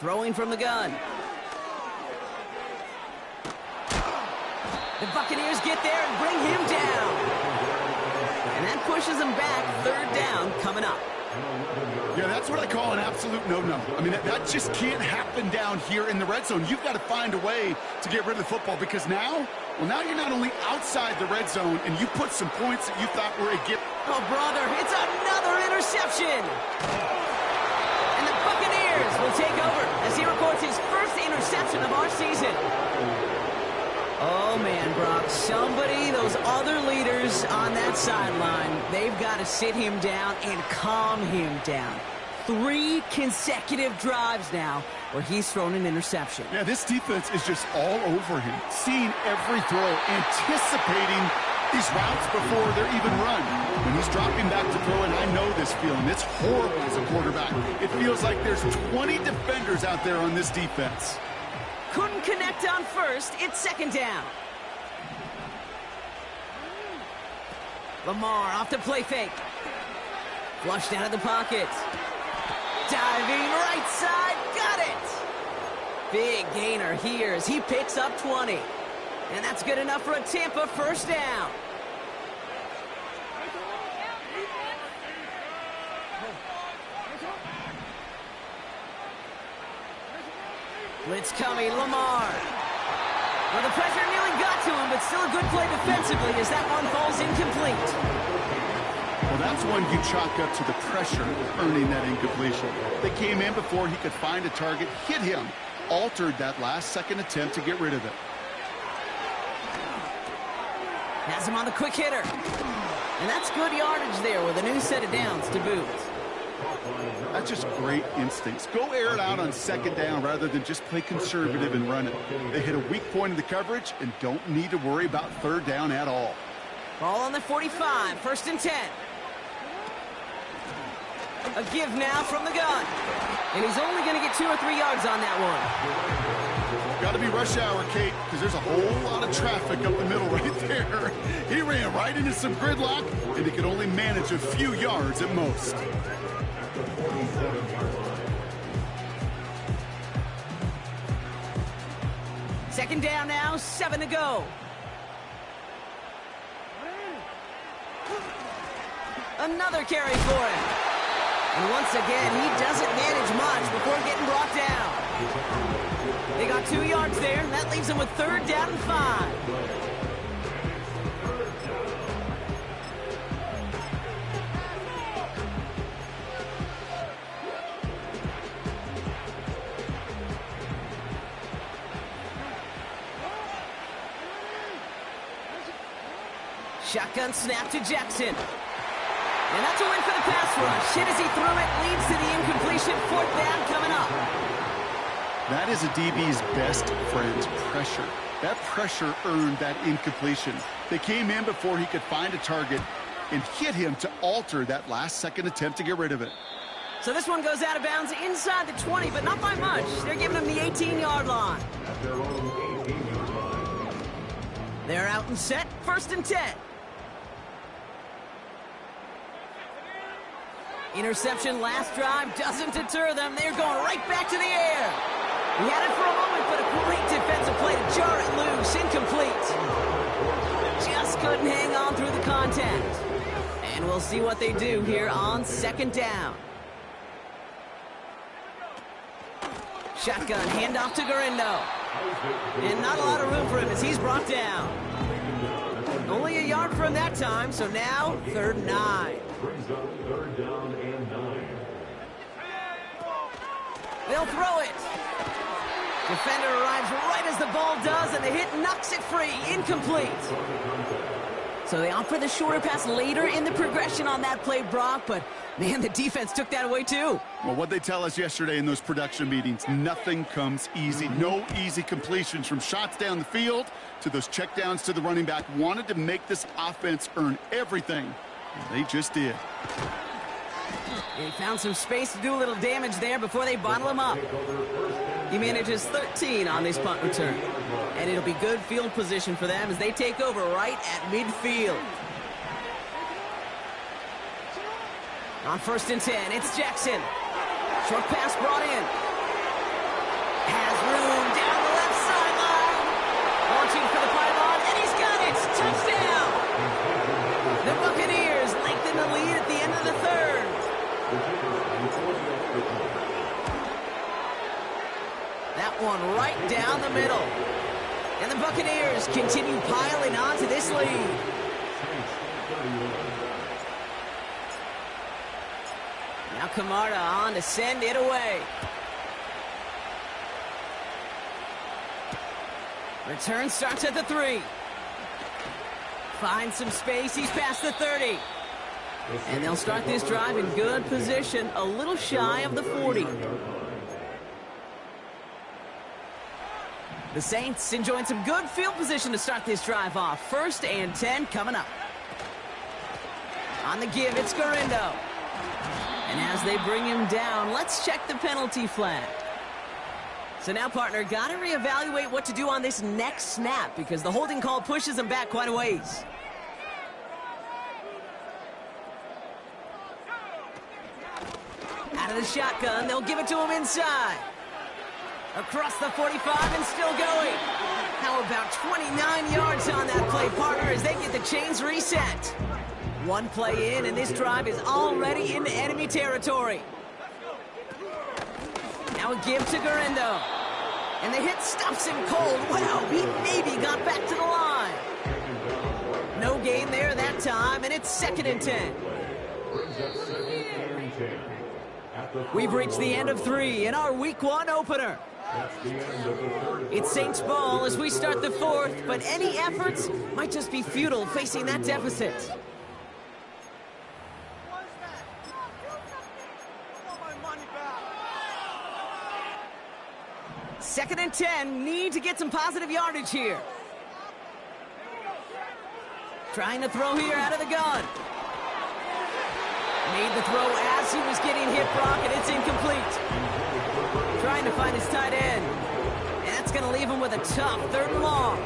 Throwing from the gun. The Buccaneers get there and bring him down. And that pushes them back. 3rd down coming up. Yeah, that's what I call an absolute no-no. I mean, that just can't happen down here in the red zone. You've got to find a way to get rid of the football because now you're not only outside the red zone and you put some points that you thought were a gift. Oh, brother, it's another interception. And the Buccaneers will take over as he records his first interception of our season. Oh, man, Brock, those other leaders on that sideline, they've got to sit him down and calm him down. 3 consecutive drives now where he's thrown an interception. Yeah, this defense is just all over him, seeing every throw, anticipating these routes before they're even run. When he's dropping back to throw, and I know this feeling, it's horrible as a quarterback. It feels like there's 20 defenders out there on this defense. Couldn't connect on first. It's second down. Lamar off the play fake. Flushed out of the pocket. Diving right side. Got it. Big gainer here as he picks up 20. And that's good enough for a Tampa first down. Blitz coming, Lamar. Well, the pressure nearly got to him, but still a good play defensively as that one falls incomplete. Well, that's one you chalk up to the pressure earning that incompletion. They came in before he could find a target, hit him, altered that last-second attempt to get rid of it. Has him on the quick hitter. And that's good yardage there with a new set of downs to boot. That's just great instincts. Go air it out on second down rather than just play conservative and run it. They hit a weak point in the coverage and don't need to worry about third down at all. Ball on the 45, first and 10. A give now from the gun. And he's only going to get 2 or 3 yards on that one. Got to be rush hour, Kate, because there's a whole lot of traffic up the middle right there. He ran right into some gridlock, and he could only manage a few yards at most. Second down now, 7 to go. Another carry for him. And once again, he doesn't manage much before getting brought down. They got 2 yards there, and that leaves them with third down and 5. Shotgun snap to Jackson. And that's a win for the pass rush. Hit as he threw it, leads to the incompletion. Fourth down coming up. That is a DB's best friend, pressure. That pressure earned that incompletion. They came in before he could find a target and hit him to alter that last-second attempt to get rid of it. So this one goes out of bounds inside the 20, but not by much. They're giving him the 18-yard line. They're out and set, first and 10. Interception last drive doesn't deter them. They're going right back to the air. He had it for a moment, but a great defensive play to jar it loose. Incomplete. Just couldn't hang on through the contact. And we'll see what they do here on second down. Shotgun handoff to Garindo. And not a lot of room for him as he's brought down. Only a yard from that time, so now third and 9. Brings up third down and 9. They'll throw it. Defender arrives right as the ball does, and the hit knocks it free. Incomplete. So they opt for the shorter pass later in the progression on that play, Brock, but man, the defense took that away too. Well, what they tell us yesterday in those production meetings, nothing comes easy. No easy completions from shots down the field to those checkdowns to the running back. Wanted to make this offense earn everything. They just did. He found some space to do a little damage there before they bottle him up. He manages 13 on this punt return. And it'll be good field position for them as they take over right at midfield. On first and 10, it's Jackson. Short pass brought in. Has room down the left sideline. Launching for the pylon, and he's got it. Touchdown. The Buccaneers lengthen the lead at the end of the third. the Buccaneers continue piling on to this lead. Now Camarda on to send it away. Return starts at the 3. Finds some space. He's past the 30. And they'll start this drive in good position, a little shy of the 40. The Saints enjoying some good field position to start this drive off. 1st and 10 coming up. On the give, it's Garindo. And as they bring him down, let's check the penalty flag. So now, partner, got to reevaluate what to do on this next snap because the holding call pushes him back quite a ways. Out of the shotgun, they'll give it to him inside. Across the 45 and still going. How about 29 yards on that play, partner, as they get the chains reset. One play in, and this drive is already into enemy territory. Now a give to Garindo. And the hit stops him cold. Wow, he maybe got back to the line. No gain there that time, and it's 2nd and 10. We've reached the end of 3 in our Week 1 opener. It's Saints ball as we start the 4th, but any efforts might just be futile facing that deficit. Second and 10, need to get some positive yardage here. Trying to throw here out of the gun. Made the throw as he was getting hit, Brock, and it's incomplete. Trying to find his tight end. And that's going to leave him with a tough 3rd and long.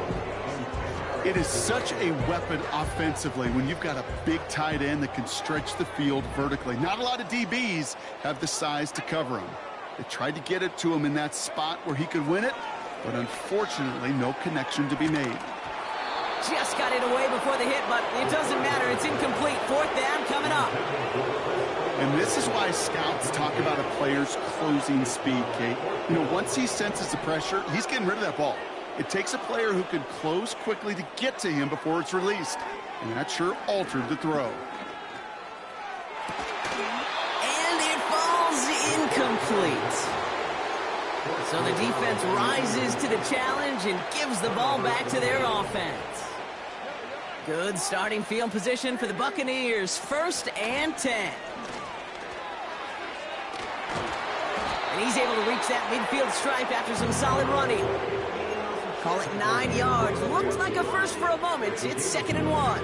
It is such a weapon offensively when you've got a big tight end that can stretch the field vertically. Not a lot of DBs have the size to cover him. They tried to get it to him in that spot where he could win it, but unfortunately, no connection to be made. Just got it away before the hit, but it doesn't matter. It's incomplete. 4th down coming up. And this is why scouts talk about a player's closing speed, Kate. You know, once he senses the pressure, he's getting rid of that ball. It takes a player who can close quickly to get to him before it's released. And that sure altered the throw. Incomplete. So the defense rises to the challenge and gives the ball back to their offense. Good starting field position for the Buccaneers. 1st and 10. And he's able to reach that midfield stripe after some solid running. Call it 9 yards. Looked like a first for a moment. It's 2nd and 1.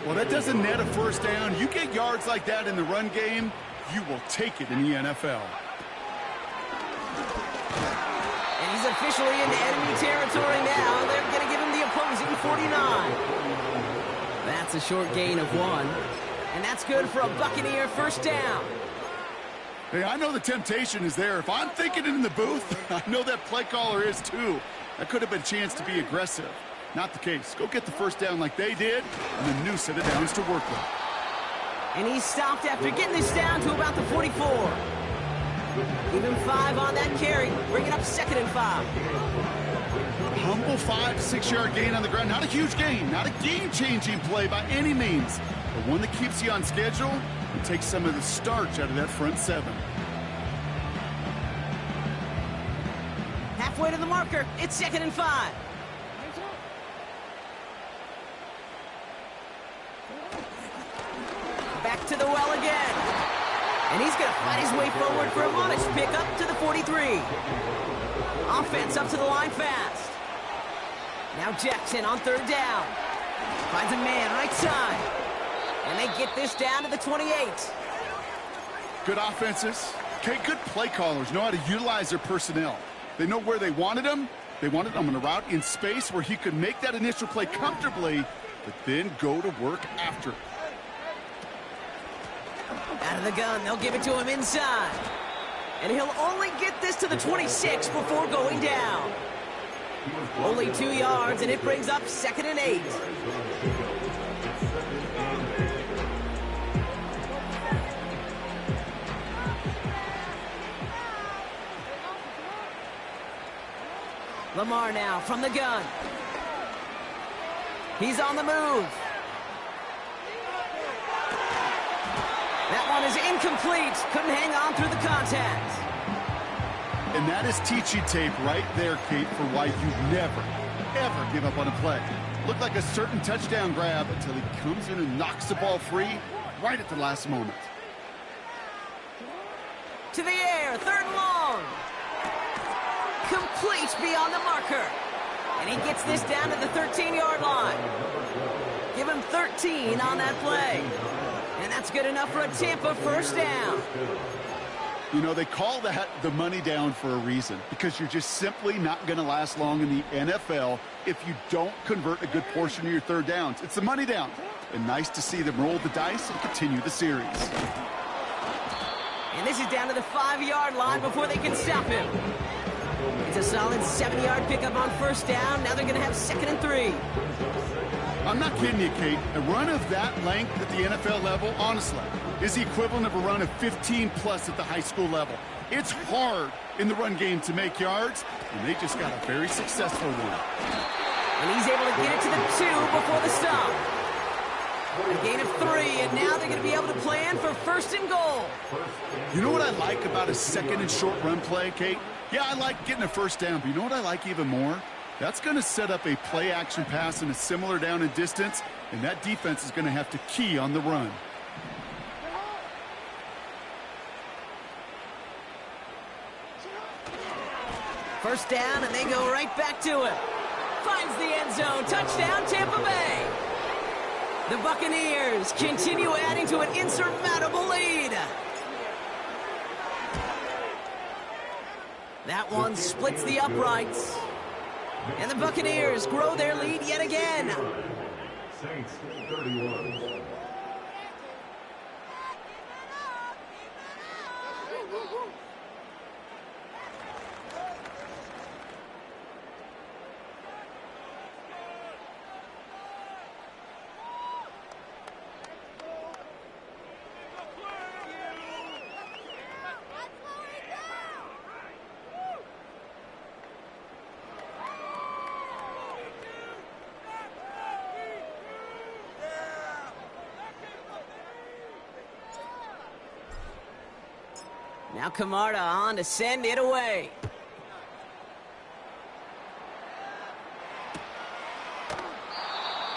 Well, that doesn't net a 1st down. You get yards like that in the run game, you will take it in the NFL. And he's officially into enemy territory now. They're going to give him the opposing 49. That's a short gain of 1. And that's good for a Buccaneer 1st down. Hey, I know the temptation is there. If I'm thinking it in the booth, I know that play caller is too. That could have been a chance to be aggressive. Not the case. Go get the 1st down like they did, and a new set of downs to work with. And he's stopped after getting this down to about the 44. Give him 5 on that carry. Bring it up 2nd and 5. Humble 5 to 6 yard gain on the ground. Not a huge gain. Not a game-changing play by any means. But one that keeps you on schedule and takes some of the starch out of that front 7. Halfway to the marker. It's 2nd and 5. Back to the well again. And he's going to fight his way forward for a modest pick up to the 43. Offense up to the line fast. Now Jackson on 3rd down. Finds a man right side. And they get this down to the 28. Good offenses. Okay, good play callers know how to utilize their personnel. They know where they wanted him. They wanted him on a route in space where he could make that initial play comfortably, but then go to work after. Out of the gun, they'll give it to him inside. And he'll only get this to the 26 before going down. Only 2 yards, and it brings up 2nd and 8. Lamar now from the gun. He's on the move. That one is incomplete. Couldn't hang on through the contact. And that is teaching tape right there, Kate, for why you never, ever give up on a play. Looked like a certain touchdown grab until he comes in and knocks the ball free right at the last moment. To the air, 3rd and long. Complete beyond the marker. And he gets this down to the 13-yard line. Give him 13 on that play. And that's good enough for a Tampa 1st down. You know, they call that the money down for a reason, because you're just simply not going to last long in the NFL if you don't convert a good portion of your 3rd downs. It's the money down. And nice to see them roll the dice and continue the series. And this is down to the 5-yard line before they can stop him. It's a solid 7-yard pickup on 1st down. Now they're going to have 2nd and 3. I'm not kidding you, Kate. A run of that length at the NFL level, honestly, is the equivalent of a run of 15-plus at the high school level. It's hard in the run game to make yards, and they just got a very successful one. And he's able to get it to the 2 before the stop. A gain of 3, and now they're going to be able to plan for 1st and goal. You know what I like about a 2nd and short run play, Kate? Yeah, I like getting a 1st down, but you know what I like even more? That's going to set up a play-action pass in a similar down and distance, and that defense is going to have to key on the run. First down, and they go right back to it. Finds the end zone. Touchdown, Tampa Bay. The Buccaneers continue adding to an insurmountable lead. That one splits the uprights. And the Buccaneers grow their lead yet again. Saints 31. Now Camarda on to send it away.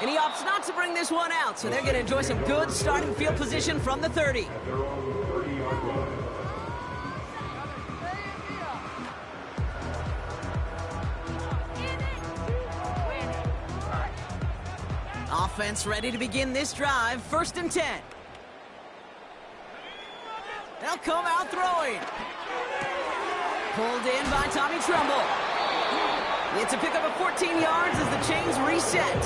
And he opts not to bring this one out, so they're going to enjoy some good starting field position from the 30. They're on the 30-yard line. Offense ready to begin this drive. 1st and 10. They'll come out throwing. Pulled in by Tommy Tremble. It's a pickup of 14 yards as the chains reset.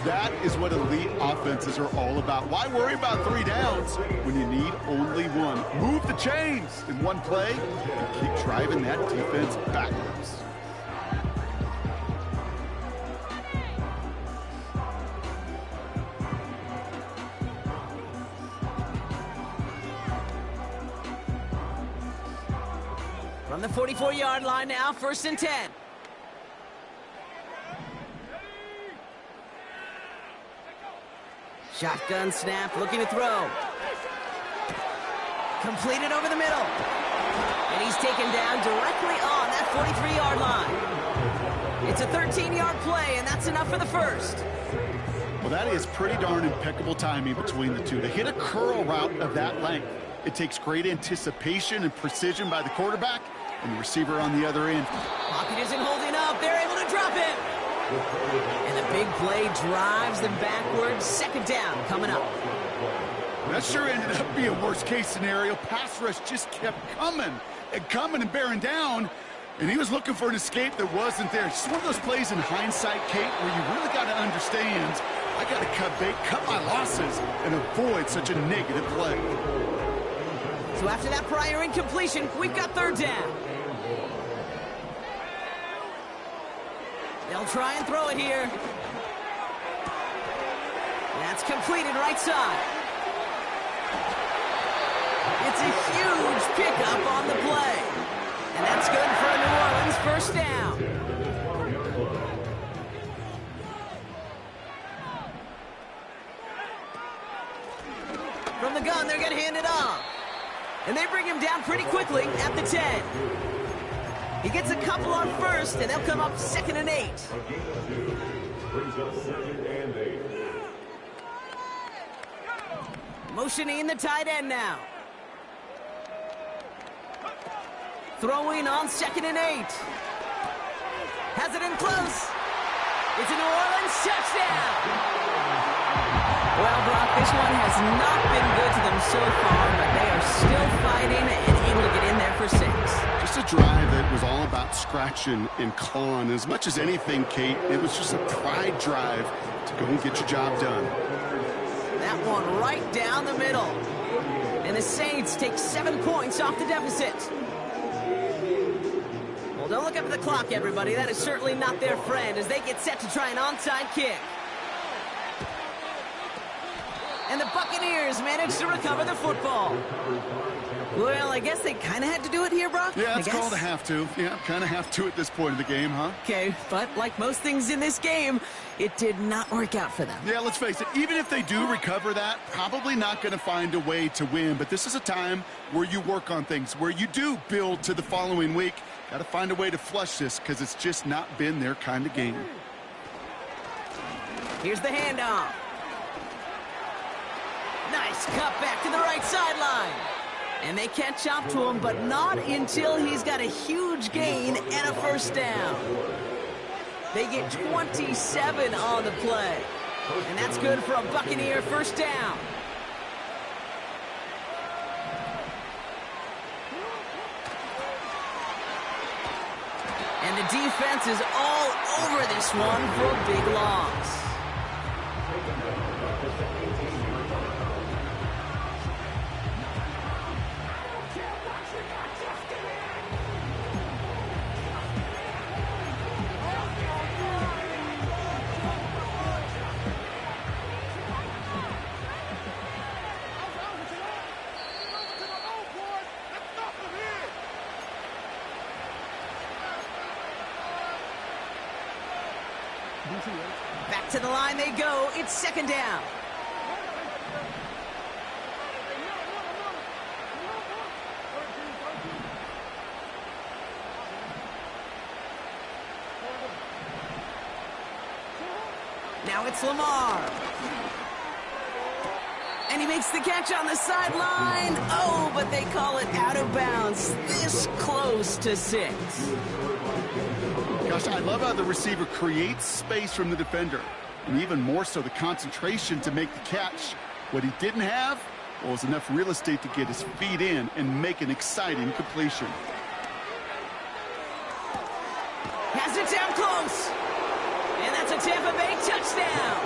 That is what elite offenses are all about. Why worry about 3 downs when you need only one? Move the chains in one play and keep driving that defense backwards. From the 44-yard line now, 1st and 10. Shotgun snap, looking to throw. Completed over the middle. And he's taken down directly on that 43-yard line. It's a 13-yard play, and that's enough for the 1st. Well, that is pretty darn impeccable timing between the two. To hit a curl route of that length, it takes great anticipation and precision by the quarterback and the receiver on the other end. Pocket isn't holding up. They're able to drop it. And the big play drives them backwards. 2nd down coming up. That sure ended up being a worst-case scenario. Pass rush just kept coming and bearing down, and he was looking for an escape that wasn't there. It's just one of those plays in hindsight, Kate, where you really got to understand, I got to cut my losses and avoid such a negative play. So after that prior incompletion, we've got 3rd down. They'll try and throw it here. That's completed right side. It's a huge pickup on the play. And that's good for a New Orleans first down. From the gun, they're going to hand it off. And they bring him down pretty quickly at the 10. He gets a couple on first, and they'll come up 2nd and 8. Brings up 2nd and 8. Motioning the tight end now. Throwing on 2nd and 8. Has it in close. It's a New Orleans touchdown. Well, Brock, this one has not been good to them so far, but they are still fighting and able to get in there for 6. Just a drive that was all about scratching and clawing. As much as anything, Kate, it was just a pride drive to go and get your job done. That one right down the middle. And the Saints take 7 points off the deficit. Well, don't look up at the clock, everybody. That is certainly not their friend as they get set to try an onside kick. And the Buccaneers manage to recover the football. Well, I guess they kind of had to do it here, Brock. Yeah, it's called a have to. Yeah, kind of have to at this point of the game, huh? Okay, but like most things in this game, it did not work out for them. Yeah, let's face it, even if they do recover that, probably not going to find a way to win. But this is a time where you work on things, where you do build to the following week. Got to find a way to flush this because it's just not been their kind of game. Here's the handoff. Nice cut back to the right sideline. And they catch up to him, but not until he's got a huge gain and a first down. They get 27 on the play. And that's good for a Buccaneer first down. And the defense is all over this one for a big loss. Back to the line they go. It's 2nd down. Now it's Lamar. And he makes the catch on the sideline. Oh, but they call it out of bounds. This close to 6. Gosh, I love how the receiver creates space from the defender, and even more so the concentration to make the catch. What he didn't have was enough real estate to get his feet in and make an exciting completion. Has it down close. And that's a Tampa Bay touchdown.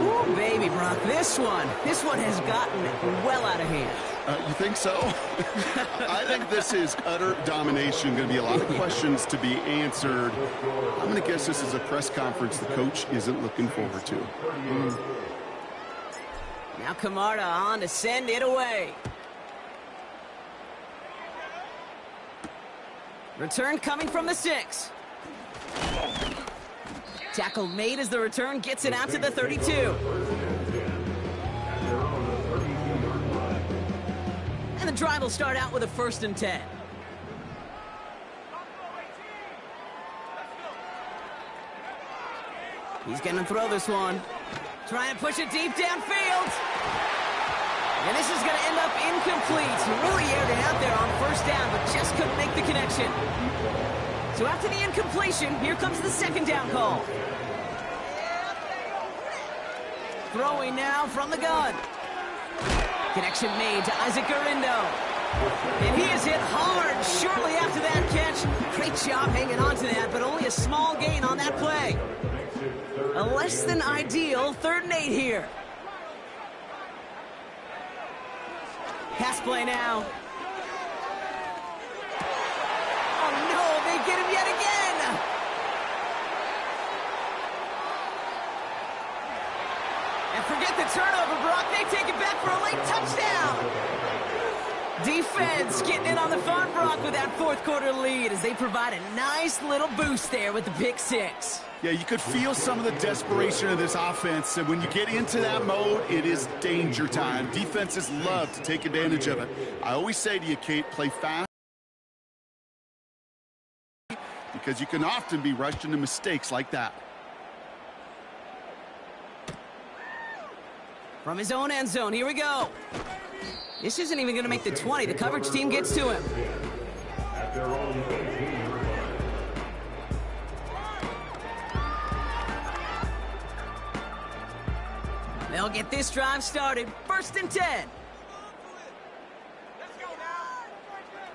Ooh, baby, Brock, this one has gotten well out of hand. You think so? I think this is utter domination. Going to be a lot of questions to be answered. I'm going to guess this is a press conference the coach isn't looking forward to. Now Camarda on to send it away. Return coming from the 6. Tackle made as the return gets it out to the 32. And the drive will start out with a 1st and 10. He's going to throw this one. Trying to push it deep downfield. And this is going to end up incomplete. He really aired it out there on 1st down, but just couldn't make the connection. So after the incompletion, here comes the 2nd down call. Throwing now from the gun. Connection made to Isaac Garindo. And he is hit hard shortly after that catch. Great job hanging on to that, but only a small gain on that play. A less than ideal 3rd and 8 here. Pass play now. Oh no, they get him yet again. And forget the turnover, Brock. They take it back for a late touchdown. Defense getting in on the fun, Brock, with that fourth quarter lead as they provide a nice little boost there with the pick six. Yeah, you could feel some of the desperation of this offense, and when you get into that mode, it is danger time. Defenses love to take advantage of it. I always say to you, Kate, play fast, because you can often be rushed into mistakes like that. From his own end zone, here we go. This isn't even going to make the 20. The coverage team gets to him. At their own 18-yard line. They'll get this drive started. 1st and 10.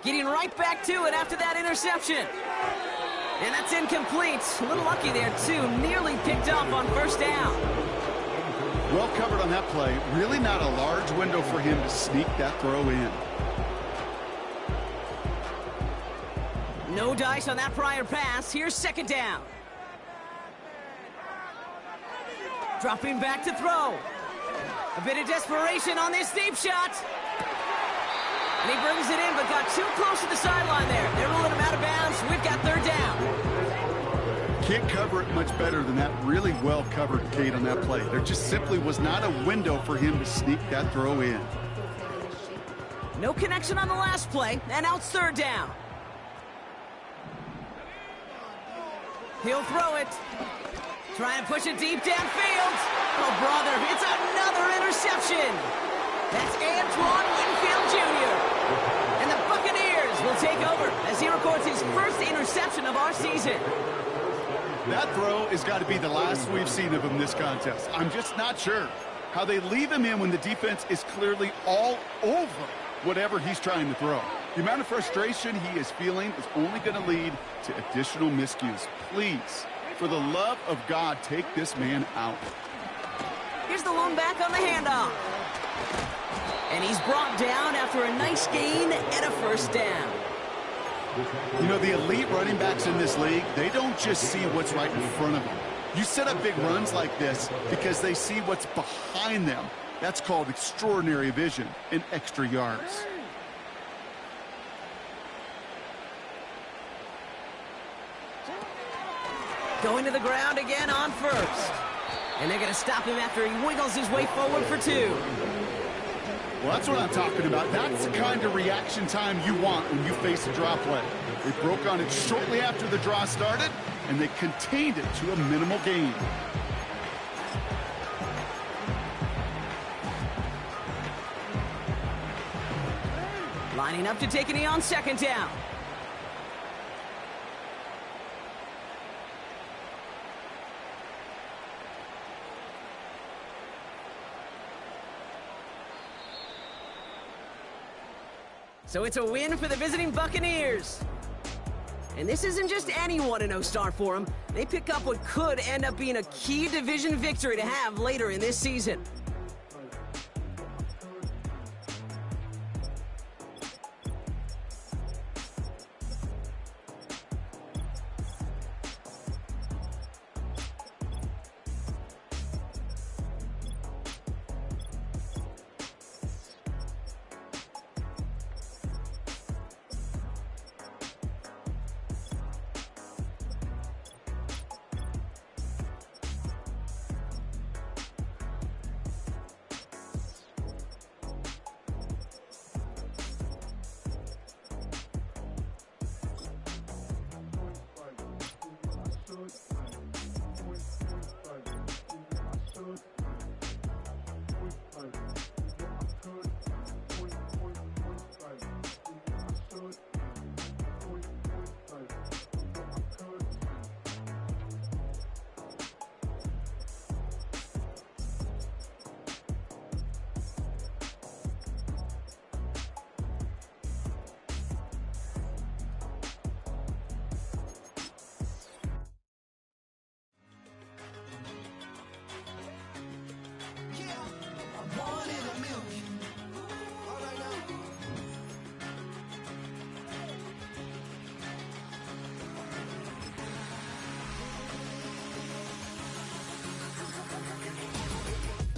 Getting right back to it after that interception. And that's incomplete. A little lucky there, too. Nearly picked up on 1st down. Well covered on that play. Really not a large window for him to sneak that throw in. No dice on that prior pass. Here's 2nd down. Dropping back to throw. A bit of desperation on this deep shot. And he brings it in, but got too close to the sideline there. They're ruling him out of bounds. We've got 3rd down. Can't cover it much better than that. Really well covered, Kate, on that play. There just simply was not a window for him to sneak that throw in. No connection on the last play, and now it's 3rd down. He'll throw it. Trying to push it deep downfield. Oh, brother, it's another interception. That's Antoine Winfield Jr. And the Buccaneers will take over as he records his 1st interception of our season. That throw has got to be the last we've seen of him this contest. I'm just not sure how they leave him in when the defense is clearly all over whatever he's trying to throw. The amount of frustration he is feeling is only going to lead to additional miscues. Please, for the love of God, take this man out. Here's the lone back on the handoff. And he's brought down after a nice gain and a 1st down. You know, the elite running backs in this league, they don't just see what's right in front of them. You set up big runs like this because they see what's behind them. That's called extraordinary vision and extra yards. Going to the ground again on 1st. And they're going to stop him after he wiggles his way forward for 2. Well, that's what I'm talking about. That's the kind of reaction time you want when you face a draw play. They broke on it shortly after the draw started, and they contained it to a minimal gain. Lining up to take a knee on 2nd down. So it's a win for the visiting Buccaneers. And this isn't just any 1-0 start for them. They pick up what could end up being a key division victory to have later in this season.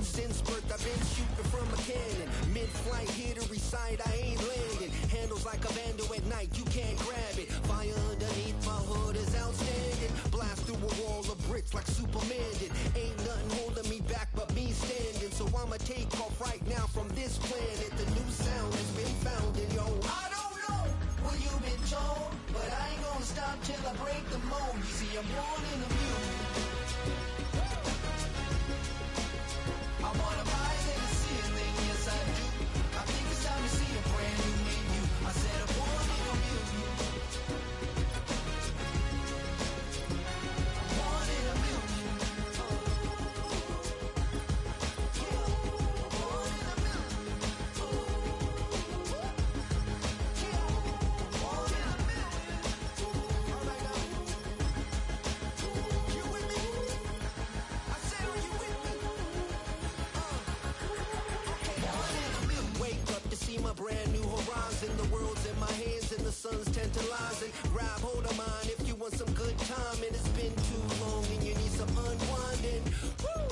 Since birth, I've been shooting from a cannon. Mid-flight, here to recite, I ain't laying Handles like a vandal at night, you can't grab it. Fire underneath my hood is outstanding. Blast through a wall of bricks like Superman did. Ain't nothing holding me back but me standing. So I'ma take off right now from this planet. The new sound has been found in yo. I don't know what you've been told, but I ain't gonna stop till I break the mold. You see, I'm born in the music. I wanna rise in the ceiling, yes I do. I think it's time to see a brand new menu. I said I'm born in the music. I'm born in the music. Born in the music. Born in the music. All right now. You with me? I said, are you with me? Wake up to see my brand new horizon. The world's in my hands and the sun's tantalizing. Grab hold of mine if you want some good time. And it's been too long and you need some unwinding. Woo!